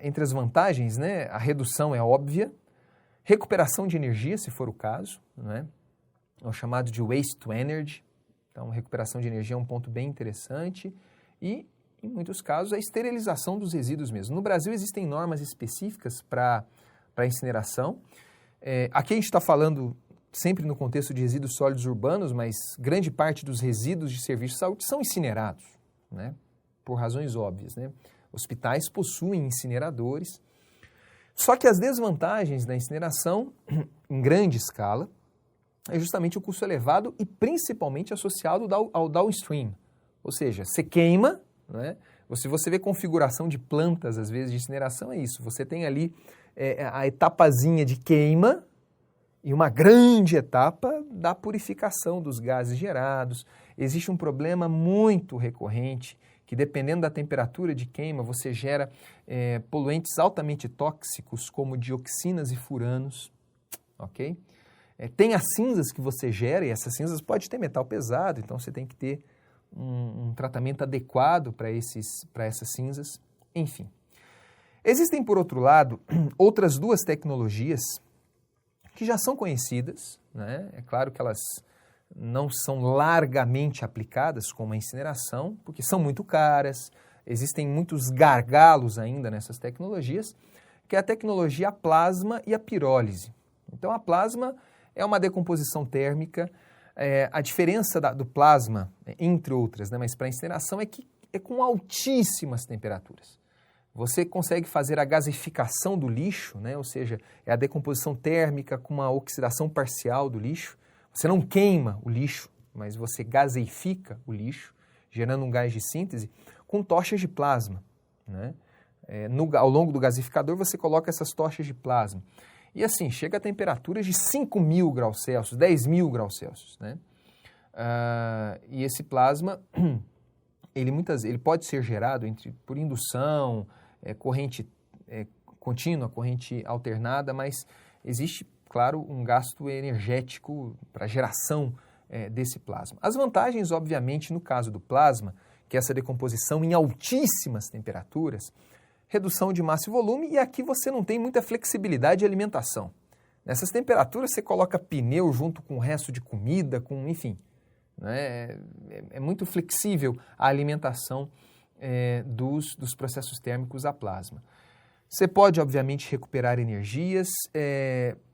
Entre as vantagens, né, a redução é óbvia, recuperação de energia, se for o caso, né, é o chamado de waste to energy. Então, recuperação de energia é um ponto bem interessante e, em muitos casos, a esterilização dos resíduos mesmo. No Brasil, existem normas específicas para incineração. Aqui a gente está falando sempre no contexto de resíduos sólidos urbanos, mas grande parte dos resíduos de serviço de saúde são incinerados, né? Por razões óbvias, né? Hospitais possuem incineradores. Só que as desvantagens da incineração, em grande escala, é justamente o custo elevado e principalmente associado ao downstream. Ou seja, você queima, né? Se você vê configuração de plantas, às vezes, de incineração, é isso. Você tem ali a etapazinha de queima e uma grande etapa da purificação dos gases gerados. Existe um problema muito recorrente que, dependendo da temperatura de queima, você gera poluentes altamente tóxicos, como dioxinas e furanos, ok? Tem as cinzas que você gera, e essas cinzas podem ter metal pesado, então você tem que ter um tratamento adequado para essas cinzas, enfim. Existem, por outro lado, outras duas tecnologias que já são conhecidas, né? É claro que elas não são largamente aplicadas como a incineração, porque são muito caras, existem muitos gargalos ainda nessas tecnologias, que é a tecnologia plasma e a pirólise. Então, a plasma é uma decomposição térmica. A diferença do plasma, entre outras, né, mas para incineração, é que é com altíssimas temperaturas. Você consegue fazer a gasificação do lixo, né, ou seja, é a decomposição térmica com uma oxidação parcial do lixo. Você não queima o lixo, mas você gaseifica o lixo, gerando um gás de síntese, com tochas de plasma, né? Ao longo do gasificador, você coloca essas tochas de plasma. E assim, chega a temperaturas de 5.000 graus Celsius, 10.000 graus Celsius, né? E esse plasma, ele pode ser gerado por indução, corrente contínua, corrente alternada, mas existe, claro, um gasto energético para a geração desse plasma. As vantagens, obviamente, no caso do plasma, que é essa decomposição em altíssimas temperaturas, redução de massa e volume, e aqui você não tem muita flexibilidade de alimentação. Nessas temperaturas você coloca pneu junto com o resto de comida, enfim, né? É muito flexível a alimentação dos processos térmicos a plasma. Você pode, obviamente, recuperar energias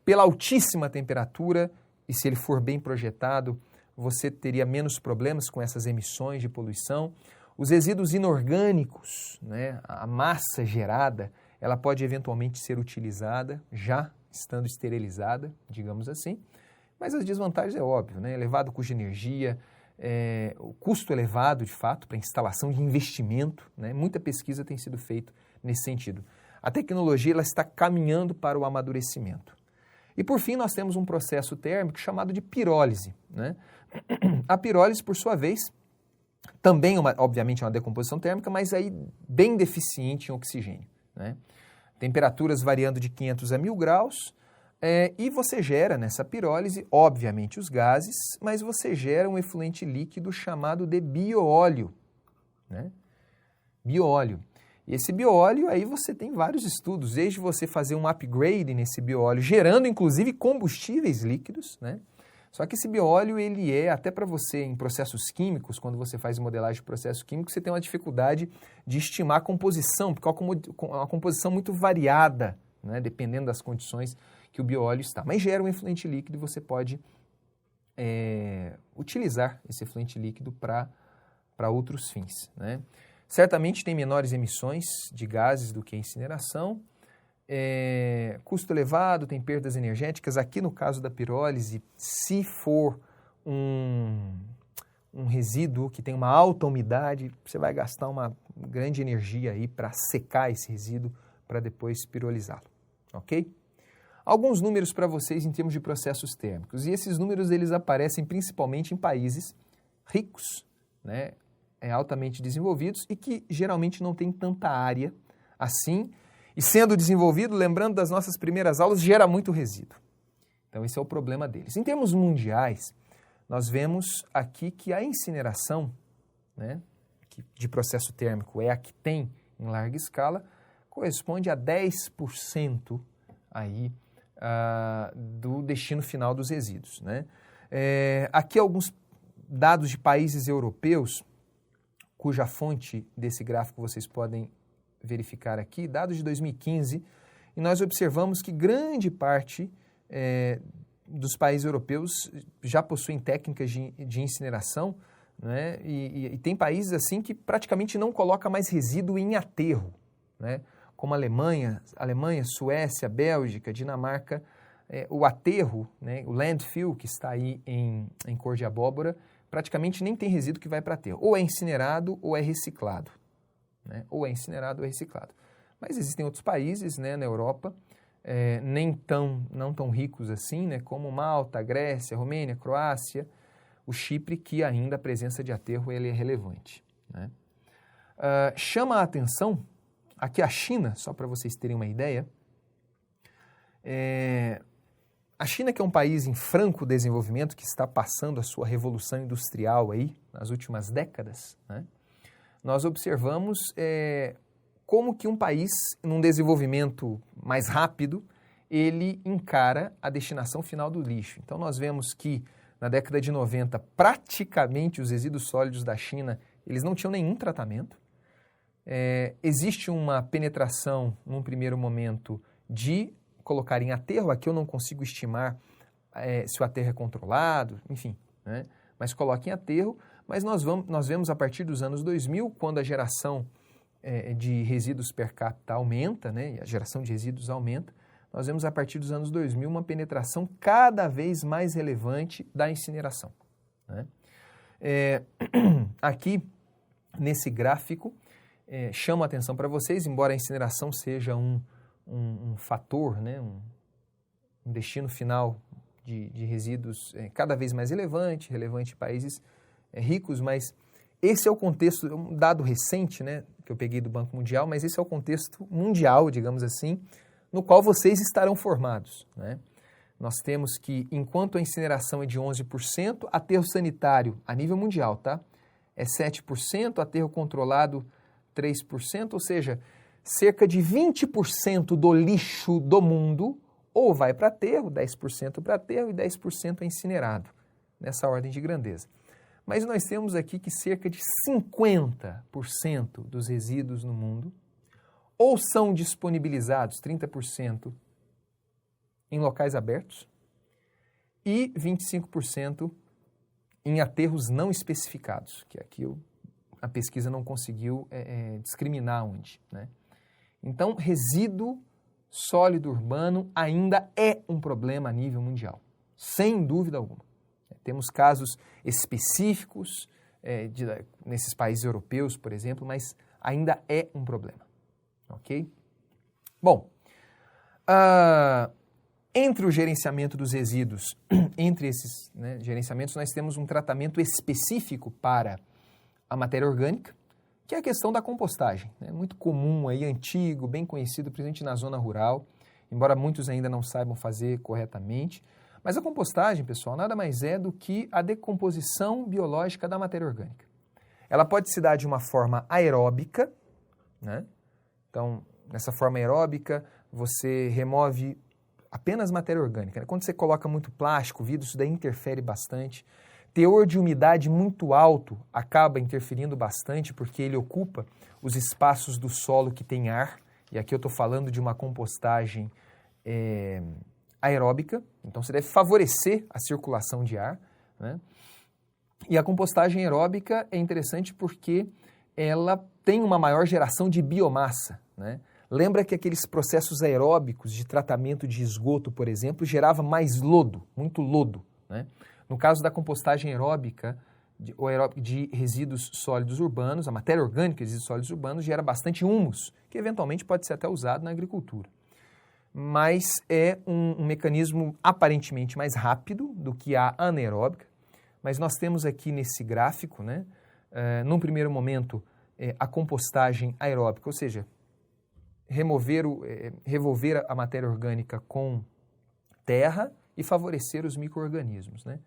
pela altíssima temperatura, e se ele for bem projetado, você teria menos problemas com essas emissões de poluição. Os resíduos inorgânicos, né, a massa gerada, ela pode eventualmente ser utilizada, já estando esterilizada, digamos assim, mas as desvantagens é óbvio, né? Elevado custo de energia, o custo elevado, de fato, para instalação de investimento, né? Muita pesquisa tem sido feita nesse sentido. A tecnologia ela está caminhando para o amadurecimento. E, por fim, nós temos um processo térmico chamado de pirólise, né? A pirólise, por sua vez, também, obviamente, é uma decomposição térmica, mas aí bem deficiente em oxigênio, né? Temperaturas variando de 500 a 1.000 graus, e você gera nessa pirólise, obviamente, os gases, mas você gera um efluente líquido chamado de bioóleo, né? Bioóleo. E esse bioóleo, aí você tem vários estudos, desde você fazer um upgrade nesse bioóleo, gerando, inclusive, combustíveis líquidos, né? Só que esse bioóleo, ele até para você, em processos químicos, quando você faz modelagem de processos químicos, você tem uma dificuldade de estimar a composição, porque é uma composição muito variada, né, dependendo das condições que o bioóleo está. Mas gera um efluente líquido e você pode utilizar esse efluente líquido para outros fins, né? Certamente tem menores emissões de gases do que a incineração, custo elevado, tem perdas energéticas. Aqui no caso da pirólise, se for um resíduo que tem uma alta umidade, você vai gastar uma grande energia aí para secar esse resíduo para depois pirolizá-lo, ok? Alguns números para vocês em termos de processos térmicos, e esses números eles aparecem principalmente em países ricos, né, altamente desenvolvidos e que geralmente não tem tanta área assim. E sendo desenvolvido, lembrando das nossas primeiras aulas, gera muito resíduo. Então, esse é o problema deles. Em termos mundiais, nós vemos aqui que a incineração, né, de processo térmico é a que tem em larga escala, corresponde a 10% aí, do destino final dos resíduos, né? Aqui alguns dados de países europeus, cuja fonte desse gráfico vocês podem verificar aqui, dados de 2015, e nós observamos que grande parte dos países europeus já possuem técnicas de incineração, né? E tem países assim que praticamente não coloca mais resíduo em aterro, né? Como a Alemanha, Suécia, Bélgica, Dinamarca. O aterro, né, o landfill, que está aí em cor de abóbora, praticamente nem tem resíduo que vai para aterro. Ou é incinerado ou é reciclado, né? Ou é incinerado ou é reciclado. Mas existem outros países, né, na Europa, não tão ricos assim, né, como Malta, Grécia, Romênia, Croácia, o Chipre, que ainda a presença de aterro ele é relevante, né? Chama a atenção aqui a China, só para vocês terem uma ideia. A China, que é um país em franco desenvolvimento, que está passando a sua revolução industrial aí nas últimas décadas, né, nós observamos como que um país, num desenvolvimento mais rápido, ele encara a destinação final do lixo. Então, nós vemos que na década de 90, praticamente os resíduos sólidos da China, eles não tinham nenhum tratamento. Existe uma penetração, num primeiro momento, de colocar em aterro. Aqui eu não consigo estimar se o aterro é controlado, enfim, né? Mas coloca em aterro. Mas nós vemos a partir dos anos 2000, quando a geração de resíduos per capita aumenta, né? E a geração de resíduos aumenta, nós vemos a partir dos anos 2000 uma penetração cada vez mais relevante da incineração, né? Aqui, nesse gráfico, chamo a atenção para vocês, embora a incineração seja um fator, né? um destino final de resíduos cada vez mais relevante em países ricos, mas esse é o contexto, um dado recente, né, que eu peguei do Banco Mundial, mas esse é o contexto mundial, digamos assim, no qual vocês estarão formados, né? Nós temos que, enquanto a incineração é de 11%, aterro sanitário, a nível mundial, tá? É 7%, aterro controlado 3%, ou seja, cerca de 20% do lixo do mundo ou vai para aterro, 10% para aterro e 10% é incinerado, nessa ordem de grandeza. Mas nós temos aqui que cerca de 50% dos resíduos no mundo ou são disponibilizados, 30%, em locais abertos e 25% em aterros não especificados, que aqui a pesquisa não conseguiu discriminar onde, né? Então, resíduo sólido urbano ainda é um problema a nível mundial, sem dúvida alguma. Temos casos específicos nesses países europeus, por exemplo, mas ainda é um problema, ok? Bom, entre o gerenciamento dos resíduos, entre esses gerenciamentos, nós temos um tratamento específico para a matéria orgânica, que é a questão da compostagem, né? Muito comum aí, antigo, bem conhecido, principalmente na zona rural, embora muitos ainda não saibam fazer corretamente. Mas a compostagem, pessoal, nada mais é do que a decomposição biológica da matéria orgânica. Ela pode se dar de uma forma aeróbica, né? Então, nessa forma aeróbica, você remove apenas matéria orgânica, né? Quando você coloca muito plástico, vidro, isso daí interfere bastante. Teor de umidade muito alto acaba interferindo bastante porque ele ocupa os espaços do solo que tem ar. E aqui eu estou falando de uma compostagem aeróbica, então você deve favorecer a circulação de ar, né? E a compostagem aeróbica é interessante porque ela tem uma maior geração de biomassa, né? Lembra que aqueles processos aeróbicos de tratamento de esgoto, por exemplo, gerava mais lodo, muito lodo, né? No caso da compostagem aeróbica, de resíduos sólidos urbanos, a matéria orgânica de resíduos sólidos urbanos gera bastante humus, que eventualmente pode ser até usado na agricultura. Mas é um mecanismo aparentemente mais rápido do que a anaeróbica. Mas nós temos aqui nesse gráfico, né, num primeiro momento, a compostagem aeróbica, ou seja, revolver a matéria orgânica com terra e favorecer os micro-organismos, né?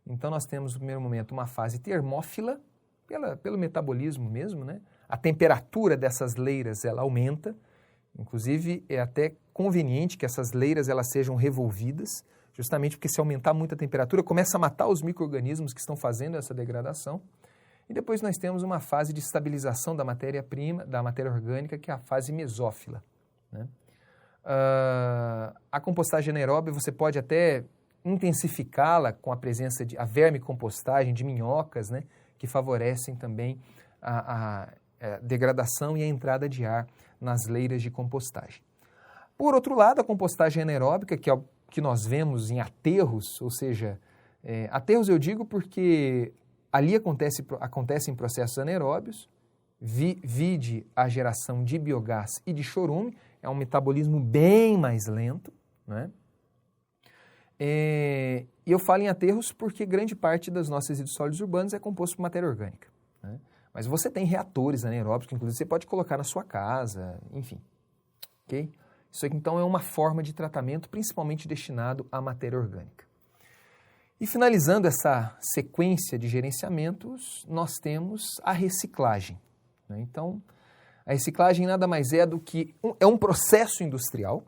Então, nós temos, no primeiro momento, uma fase termófila, pelo metabolismo mesmo, né? A temperatura dessas leiras, ela aumenta. Inclusive, é até conveniente que essas leiras elas sejam revolvidas, justamente porque se aumentar muito a temperatura, começa a matar os micro-organismos que estão fazendo essa degradação. E depois nós temos uma fase de estabilização da matéria-prima, da matéria orgânica, que é a fase mesófila, né? A compostagem anaeróbica, você pode até intensificá-la com a presença de a vermicompostagem de minhocas, né, que favorecem também a degradação e a entrada de ar nas leiras de compostagem. Por outro lado, a compostagem anaeróbica, que é o que nós vemos em aterros, ou seja, aterros eu digo porque ali acontecem processos anaeróbios, vide a geração de biogás e de chorume, é um metabolismo bem mais lento, né? E eu falo em aterros porque grande parte dos nossos resíduos sólidos urbanos é composto por matéria orgânica, né? Mas você tem reatores anaeróbicos que inclusive você pode colocar na sua casa, enfim, ok? Isso aqui então é uma forma de tratamento principalmente destinado à matéria orgânica. E finalizando essa sequência de gerenciamentos, nós temos a reciclagem, né? Então, a reciclagem nada mais é do que um processo industrial.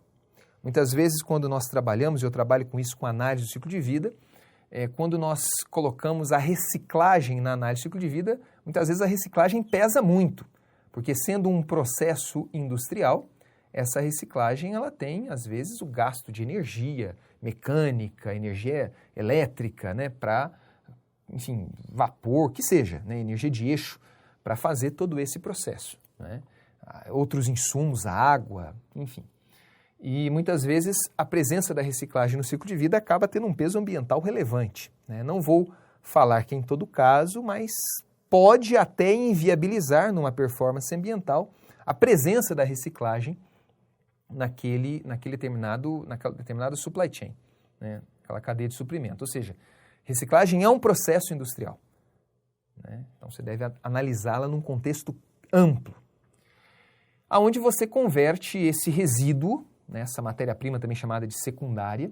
Muitas vezes, quando nós trabalhamos, eu trabalho com isso com análise do ciclo de vida, quando nós colocamos a reciclagem na análise do ciclo de vida, muitas vezes a reciclagem pesa muito, porque sendo um processo industrial, essa reciclagem ela tem, às vezes, o gasto de energia mecânica, energia elétrica, né, para, enfim, vapor, que seja, né, energia de eixo, para fazer todo esse processo, né? Outros insumos, a água, enfim. E muitas vezes a presença da reciclagem no ciclo de vida acaba tendo um peso ambiental relevante, né? Não vou falar que em todo caso, mas pode até inviabilizar numa performance ambiental a presença da reciclagem naquela determinado supply chain, né? Aquela cadeia de suprimento. Ou seja, reciclagem é um processo industrial, né? Então você deve analisá-la num contexto amplo, aonde você converte esse resíduo, né, essa matéria-prima também chamada de secundária,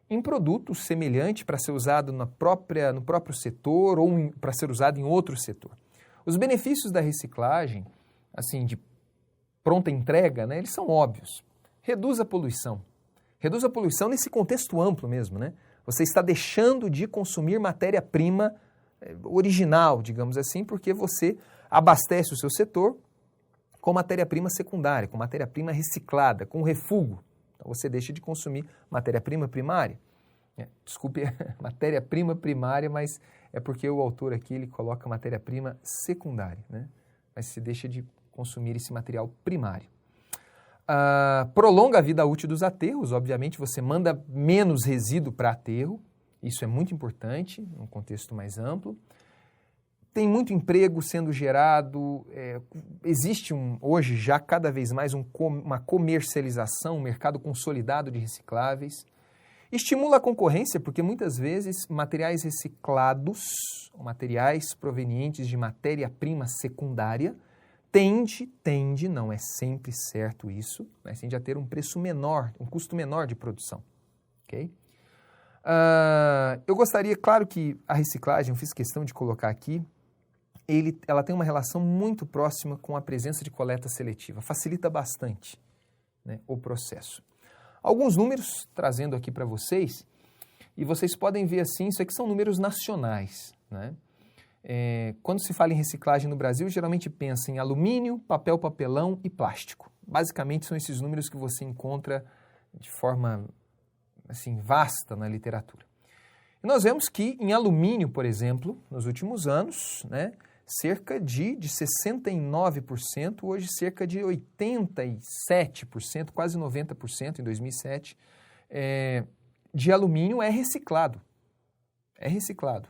em produto semelhante para ser usado no próprio setor ou para ser usado em outro setor. Os benefícios da reciclagem, assim, de pronta entrega, né, eles são óbvios. Reduz a poluição. Reduz a poluição nesse contexto amplo mesmo, né? Você está deixando de consumir matéria-prima original, digamos assim, porque você abastece o seu setor com matéria-prima secundária, com matéria-prima reciclada, com refúgio. Então você deixa de consumir matéria-prima primária. Desculpe, matéria-prima primária, mas é porque o autor aqui ele coloca matéria-prima secundária, né? Mas você deixa de consumir esse material primário. Prolonga a vida útil dos aterros, obviamente você manda menos resíduo para aterro, isso é muito importante, num contexto mais amplo. Tem muito emprego sendo gerado, existe hoje já cada vez mais uma comercialização, um mercado consolidado de recicláveis. Estimula a concorrência porque muitas vezes materiais reciclados, materiais provenientes de matéria-prima secundária, tende, não é sempre certo isso, mas tende a ter um preço menor, um custo menor de produção, ok? Eu gostaria, claro que a reciclagem, eu fiz questão de colocar aqui, ela tem uma relação muito próxima com a presença de coleta seletiva, facilita bastante, né, o processo. Alguns números trazendo aqui para vocês, e vocês podem ver assim, isso aqui são números nacionais, né? Quando se fala em reciclagem no Brasil, geralmente pensa em alumínio, papel, papelão e plástico. Basicamente são esses números que você encontra de forma assim, vasta na literatura. E nós vemos que em alumínio, por exemplo, nos últimos anos, né, cerca de 69%, hoje cerca de 87%, quase 90% em 2007, de alumínio é reciclado. É reciclado,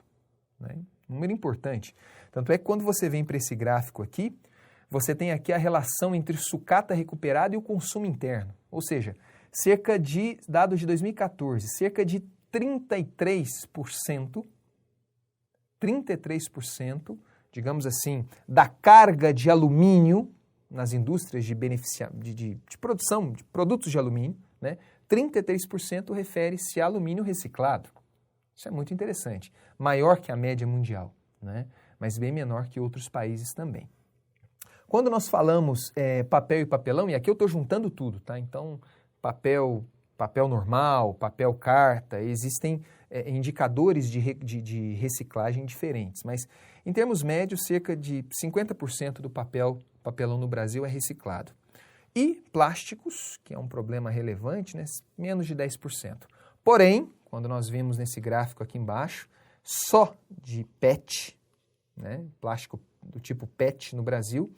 né? Número importante. Tanto é que quando você vem para esse gráfico aqui, você tem aqui a relação entre sucata recuperada e o consumo interno. Ou seja, dados de 2014, cerca de 33%, digamos assim, da carga de alumínio nas indústrias de produção de produtos de alumínio, né? 33% refere-se a alumínio reciclado. Isso é muito interessante. Maior que a média mundial, né? Mas bem menor que outros países também. Quando nós falamos papel e papelão, e aqui eu estou juntando tudo, tá? Então, papel normal, papel carta, existem indicadores de reciclagem diferentes, mas em termos médios, cerca de 50% do papelão no Brasil é reciclado. E plásticos, que é um problema relevante, né? Menos de 10%. Porém, quando nós vemos nesse gráfico aqui embaixo, só de PET, né? Plástico do tipo PET no Brasil,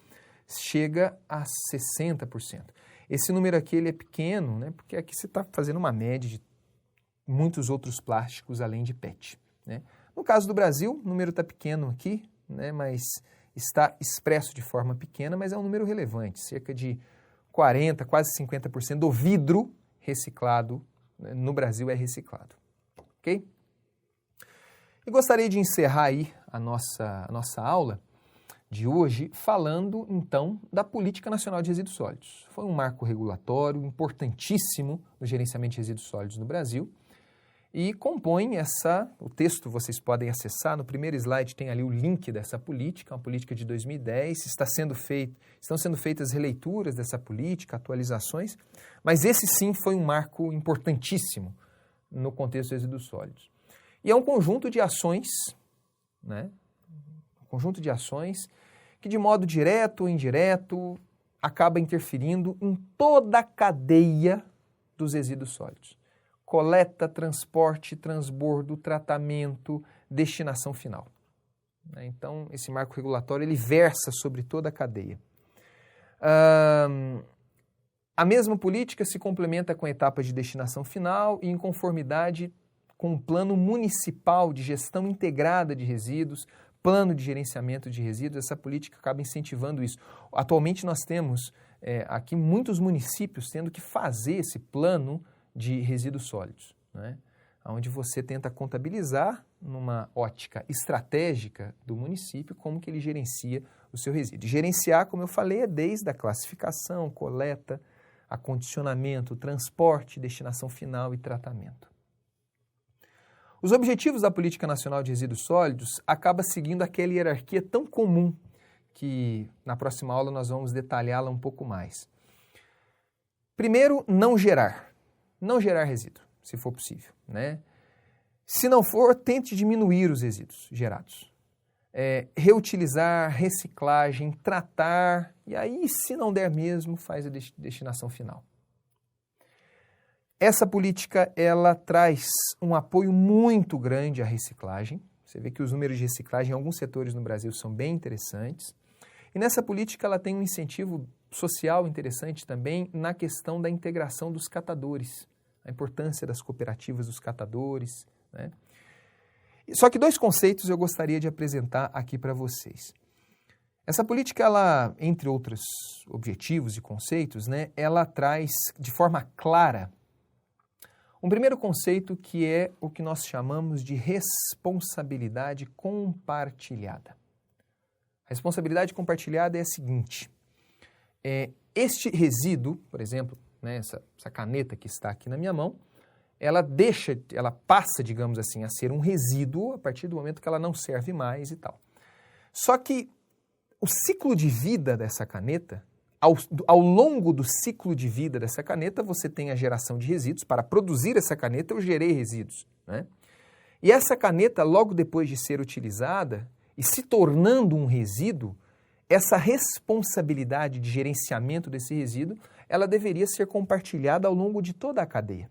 chega a 60%. Esse número aqui ele é pequeno, né? Porque aqui você está fazendo uma média de muitos outros plásticos além de PET, né? No caso do Brasil, o número está pequeno aqui, né? Mas está expresso de forma pequena, mas é um número relevante, cerca de 40%, quase 50% do vidro reciclado no Brasil é reciclado. Ok? E gostaria de encerrar aí a nossa aula de hoje falando, então, da Política Nacional de Resíduos Sólidos. Foi um marco regulatório importantíssimo no gerenciamento de resíduos sólidos no Brasil e compõe o texto vocês podem acessar, no primeiro slide tem ali o link dessa política, uma política de 2010, estão sendo feitas releituras dessa política, atualizações, mas esse sim foi um marco importantíssimo no contexto dos resíduos sólidos. E é um conjunto de ações, né? Que de modo direto ou indireto acaba interferindo em toda a cadeia dos resíduos sólidos. Coleta, transporte, transbordo, tratamento, destinação final. Então, esse marco regulatório ele versa sobre toda a cadeia. A mesma política se complementa com a etapa de destinação final e em conformidade com o Plano Municipal de Gestão Integrada de Resíduos, Plano de Gerenciamento de Resíduos, essa política acaba incentivando isso. Atualmente nós temos aqui muitos municípios tendo que fazer esse plano de resíduos sólidos, né? Onde você tenta contabilizar numa ótica estratégica do município como que ele gerencia o seu resíduo. Gerenciar, como eu falei, é desde a classificação, coleta, acondicionamento, transporte, destinação final e tratamento. Os objetivos da Política Nacional de Resíduos Sólidos acabam seguindo aquela hierarquia tão comum que na próxima aula nós vamos detalhá-la um pouco mais. Primeiro, não gerar resíduo, se for possível, né? Se não for, tente diminuir os resíduos gerados. Reutilizar, reciclagem, tratar, e aí, se não der mesmo, faz a destinação final. Essa política, ela traz um apoio muito grande à reciclagem. Você vê que os números de reciclagem em alguns setores no Brasil são bem interessantes. E nessa política, ela tem um incentivo social interessante também na questão da integração dos catadores, a importância das cooperativas dos catadores, né? Só que dois conceitos eu gostaria de apresentar aqui para vocês. Essa política, ela, entre outros objetivos e conceitos, né, ela traz de forma clara um primeiro conceito que é o que nós chamamos de responsabilidade compartilhada. A responsabilidade compartilhada é a seguinte: este resíduo, por exemplo, né, essa caneta que está aqui na minha mão, ela passa, digamos assim, a ser um resíduo a partir do momento que ela não serve mais e tal. Só que o ciclo de vida dessa caneta, ao longo do ciclo de vida dessa caneta, você tem a geração de resíduos. Para produzir essa caneta, eu gerei resíduos, né? E essa caneta, logo depois de ser utilizada e se tornando um resíduo, essa responsabilidade de gerenciamento desse resíduo, ela deveria ser compartilhada ao longo de toda a cadeia.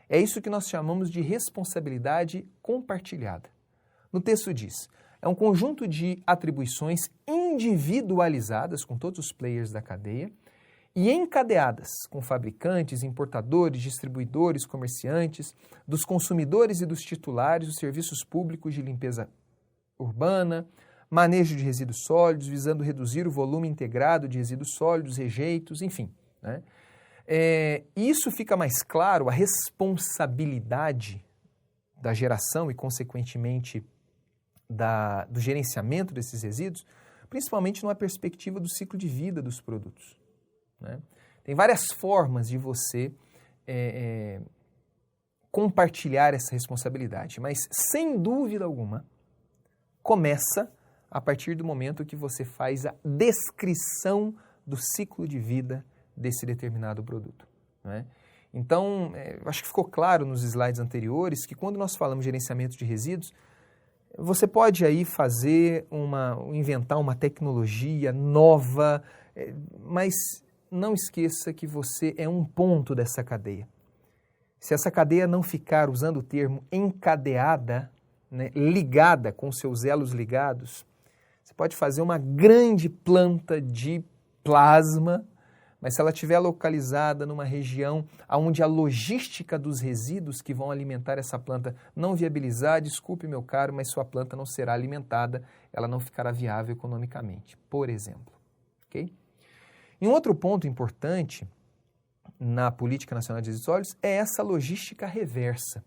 É isso que nós chamamos de responsabilidade compartilhada. No texto diz: é um conjunto de atribuições individualizadas com todos os players da cadeia e encadeadas com fabricantes, importadores, distribuidores, comerciantes, dos consumidores e dos titulares dos serviços públicos de limpeza urbana, manejo de resíduos sólidos, visando reduzir o volume integrado de resíduos sólidos, rejeitos, enfim, né? Isso fica mais claro, a responsabilidade da geração e, consequentemente, do gerenciamento desses resíduos, principalmente numa perspectiva do ciclo de vida dos produtos, né? Tem várias formas de você compartilhar essa responsabilidade, mas, sem dúvida alguma, começa a partir do momento que você faz a descrição do ciclo de vida desse determinado produto, né? Então, acho que ficou claro nos slides anteriores que quando nós falamos de gerenciamento de resíduos, você pode aí inventar uma tecnologia nova, mas não esqueça que você é um ponto dessa cadeia. Se essa cadeia não ficar, usando o termo, encadeada, né, ligada, com seus elos ligados, você pode fazer uma grande planta de plasma, mas se ela estiver localizada numa região onde a logística dos resíduos que vão alimentar essa planta não viabilizar, desculpe meu caro, mas sua planta não será alimentada, ela não ficará viável economicamente, por exemplo. Okay? E um outro ponto importante na Política Nacional de Resíduos Sólidos é essa logística reversa.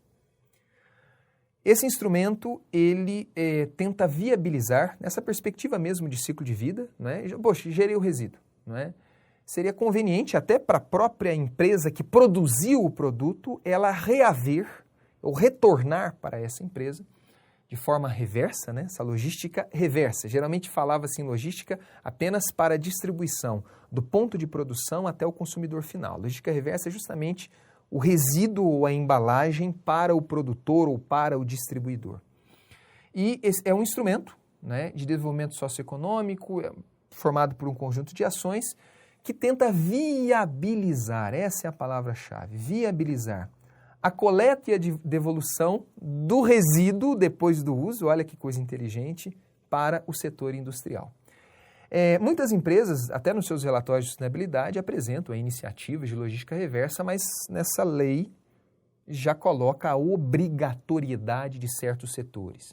Esse instrumento, ele tenta viabilizar, nessa perspectiva mesmo de ciclo de vida, né? Poxa, gerei o resíduo, não é? Seria conveniente até para a própria empresa que produziu o produto, ela reaver ou retornar para essa empresa de forma reversa, né? Essa logística reversa. Geralmente falava-se em logística apenas para a distribuição, do ponto de produção até o consumidor final. A logística reversa é justamente o resíduo ou a embalagem para o produtor ou para o distribuidor. E esse é um instrumento, né, de desenvolvimento socioeconômico, formado por um conjunto de ações que tenta viabilizar, essa é a palavra-chave, viabilizar a coleta e a devolução do resíduo depois do uso, olha que coisa inteligente, para o setor industrial. Muitas empresas, até nos seus relatórios de sustentabilidade, apresentam iniciativas de logística reversa, mas nessa lei já coloca a obrigatoriedade de certos setores.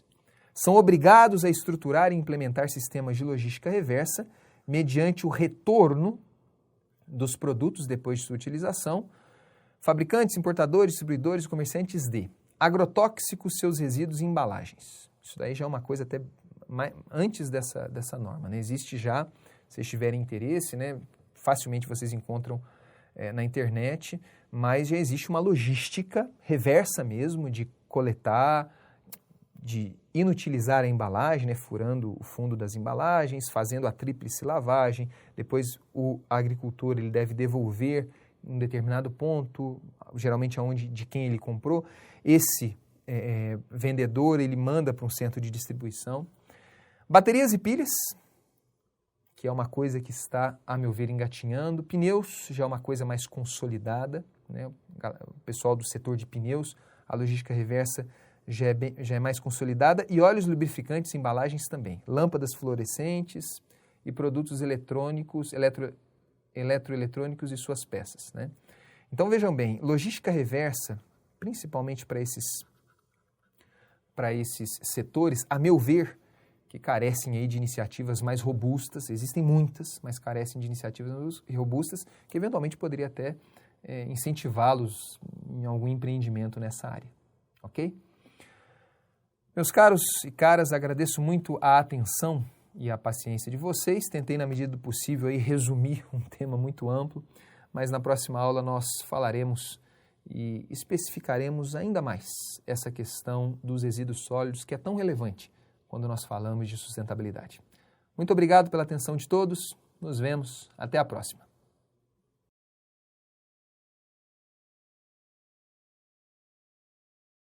São obrigados a estruturar e implementar sistemas de logística reversa mediante o retorno dos produtos depois de sua utilização, fabricantes, importadores, distribuidores e comerciantes de agrotóxicos, seus resíduos e embalagens. Isso daí já é uma coisa até antes dessa norma, né? Existe já, se vocês tiverem interesse, né, facilmente vocês encontram na internet, mas já existe uma logística reversa mesmo de coletar, de inutilizar a embalagem, né, furando o fundo das embalagens, fazendo a tríplice lavagem, depois o agricultor ele deve devolver em um determinado ponto, geralmente de quem ele comprou, esse vendedor ele manda para um centro de distribuição. Baterias e pilhas, que é uma coisa que está, a meu ver, engatinhando. Pneus já é uma coisa mais consolidada, né? O pessoal do setor de pneus, a logística reversa já é mais consolidada. E óleos lubrificantes e embalagens também. Lâmpadas fluorescentes e produtos eletrônicos, eletroeletrônicos e suas peças, né? Então vejam bem, logística reversa, principalmente para esses setores, a meu ver, que carecem aí de iniciativas mais robustas, existem muitas, mas carecem de iniciativas robustas, que eventualmente poderia até incentivá-los em algum empreendimento nessa área, ok? Meus caros e caras, agradeço muito a atenção e a paciência de vocês, tentei na medida do possível aí resumir um tema muito amplo, mas na próxima aula nós falaremos e especificaremos ainda mais essa questão dos resíduos sólidos, que é tão relevante quando nós falamos de sustentabilidade. Muito obrigado pela atenção de todos, nos vemos, até a próxima.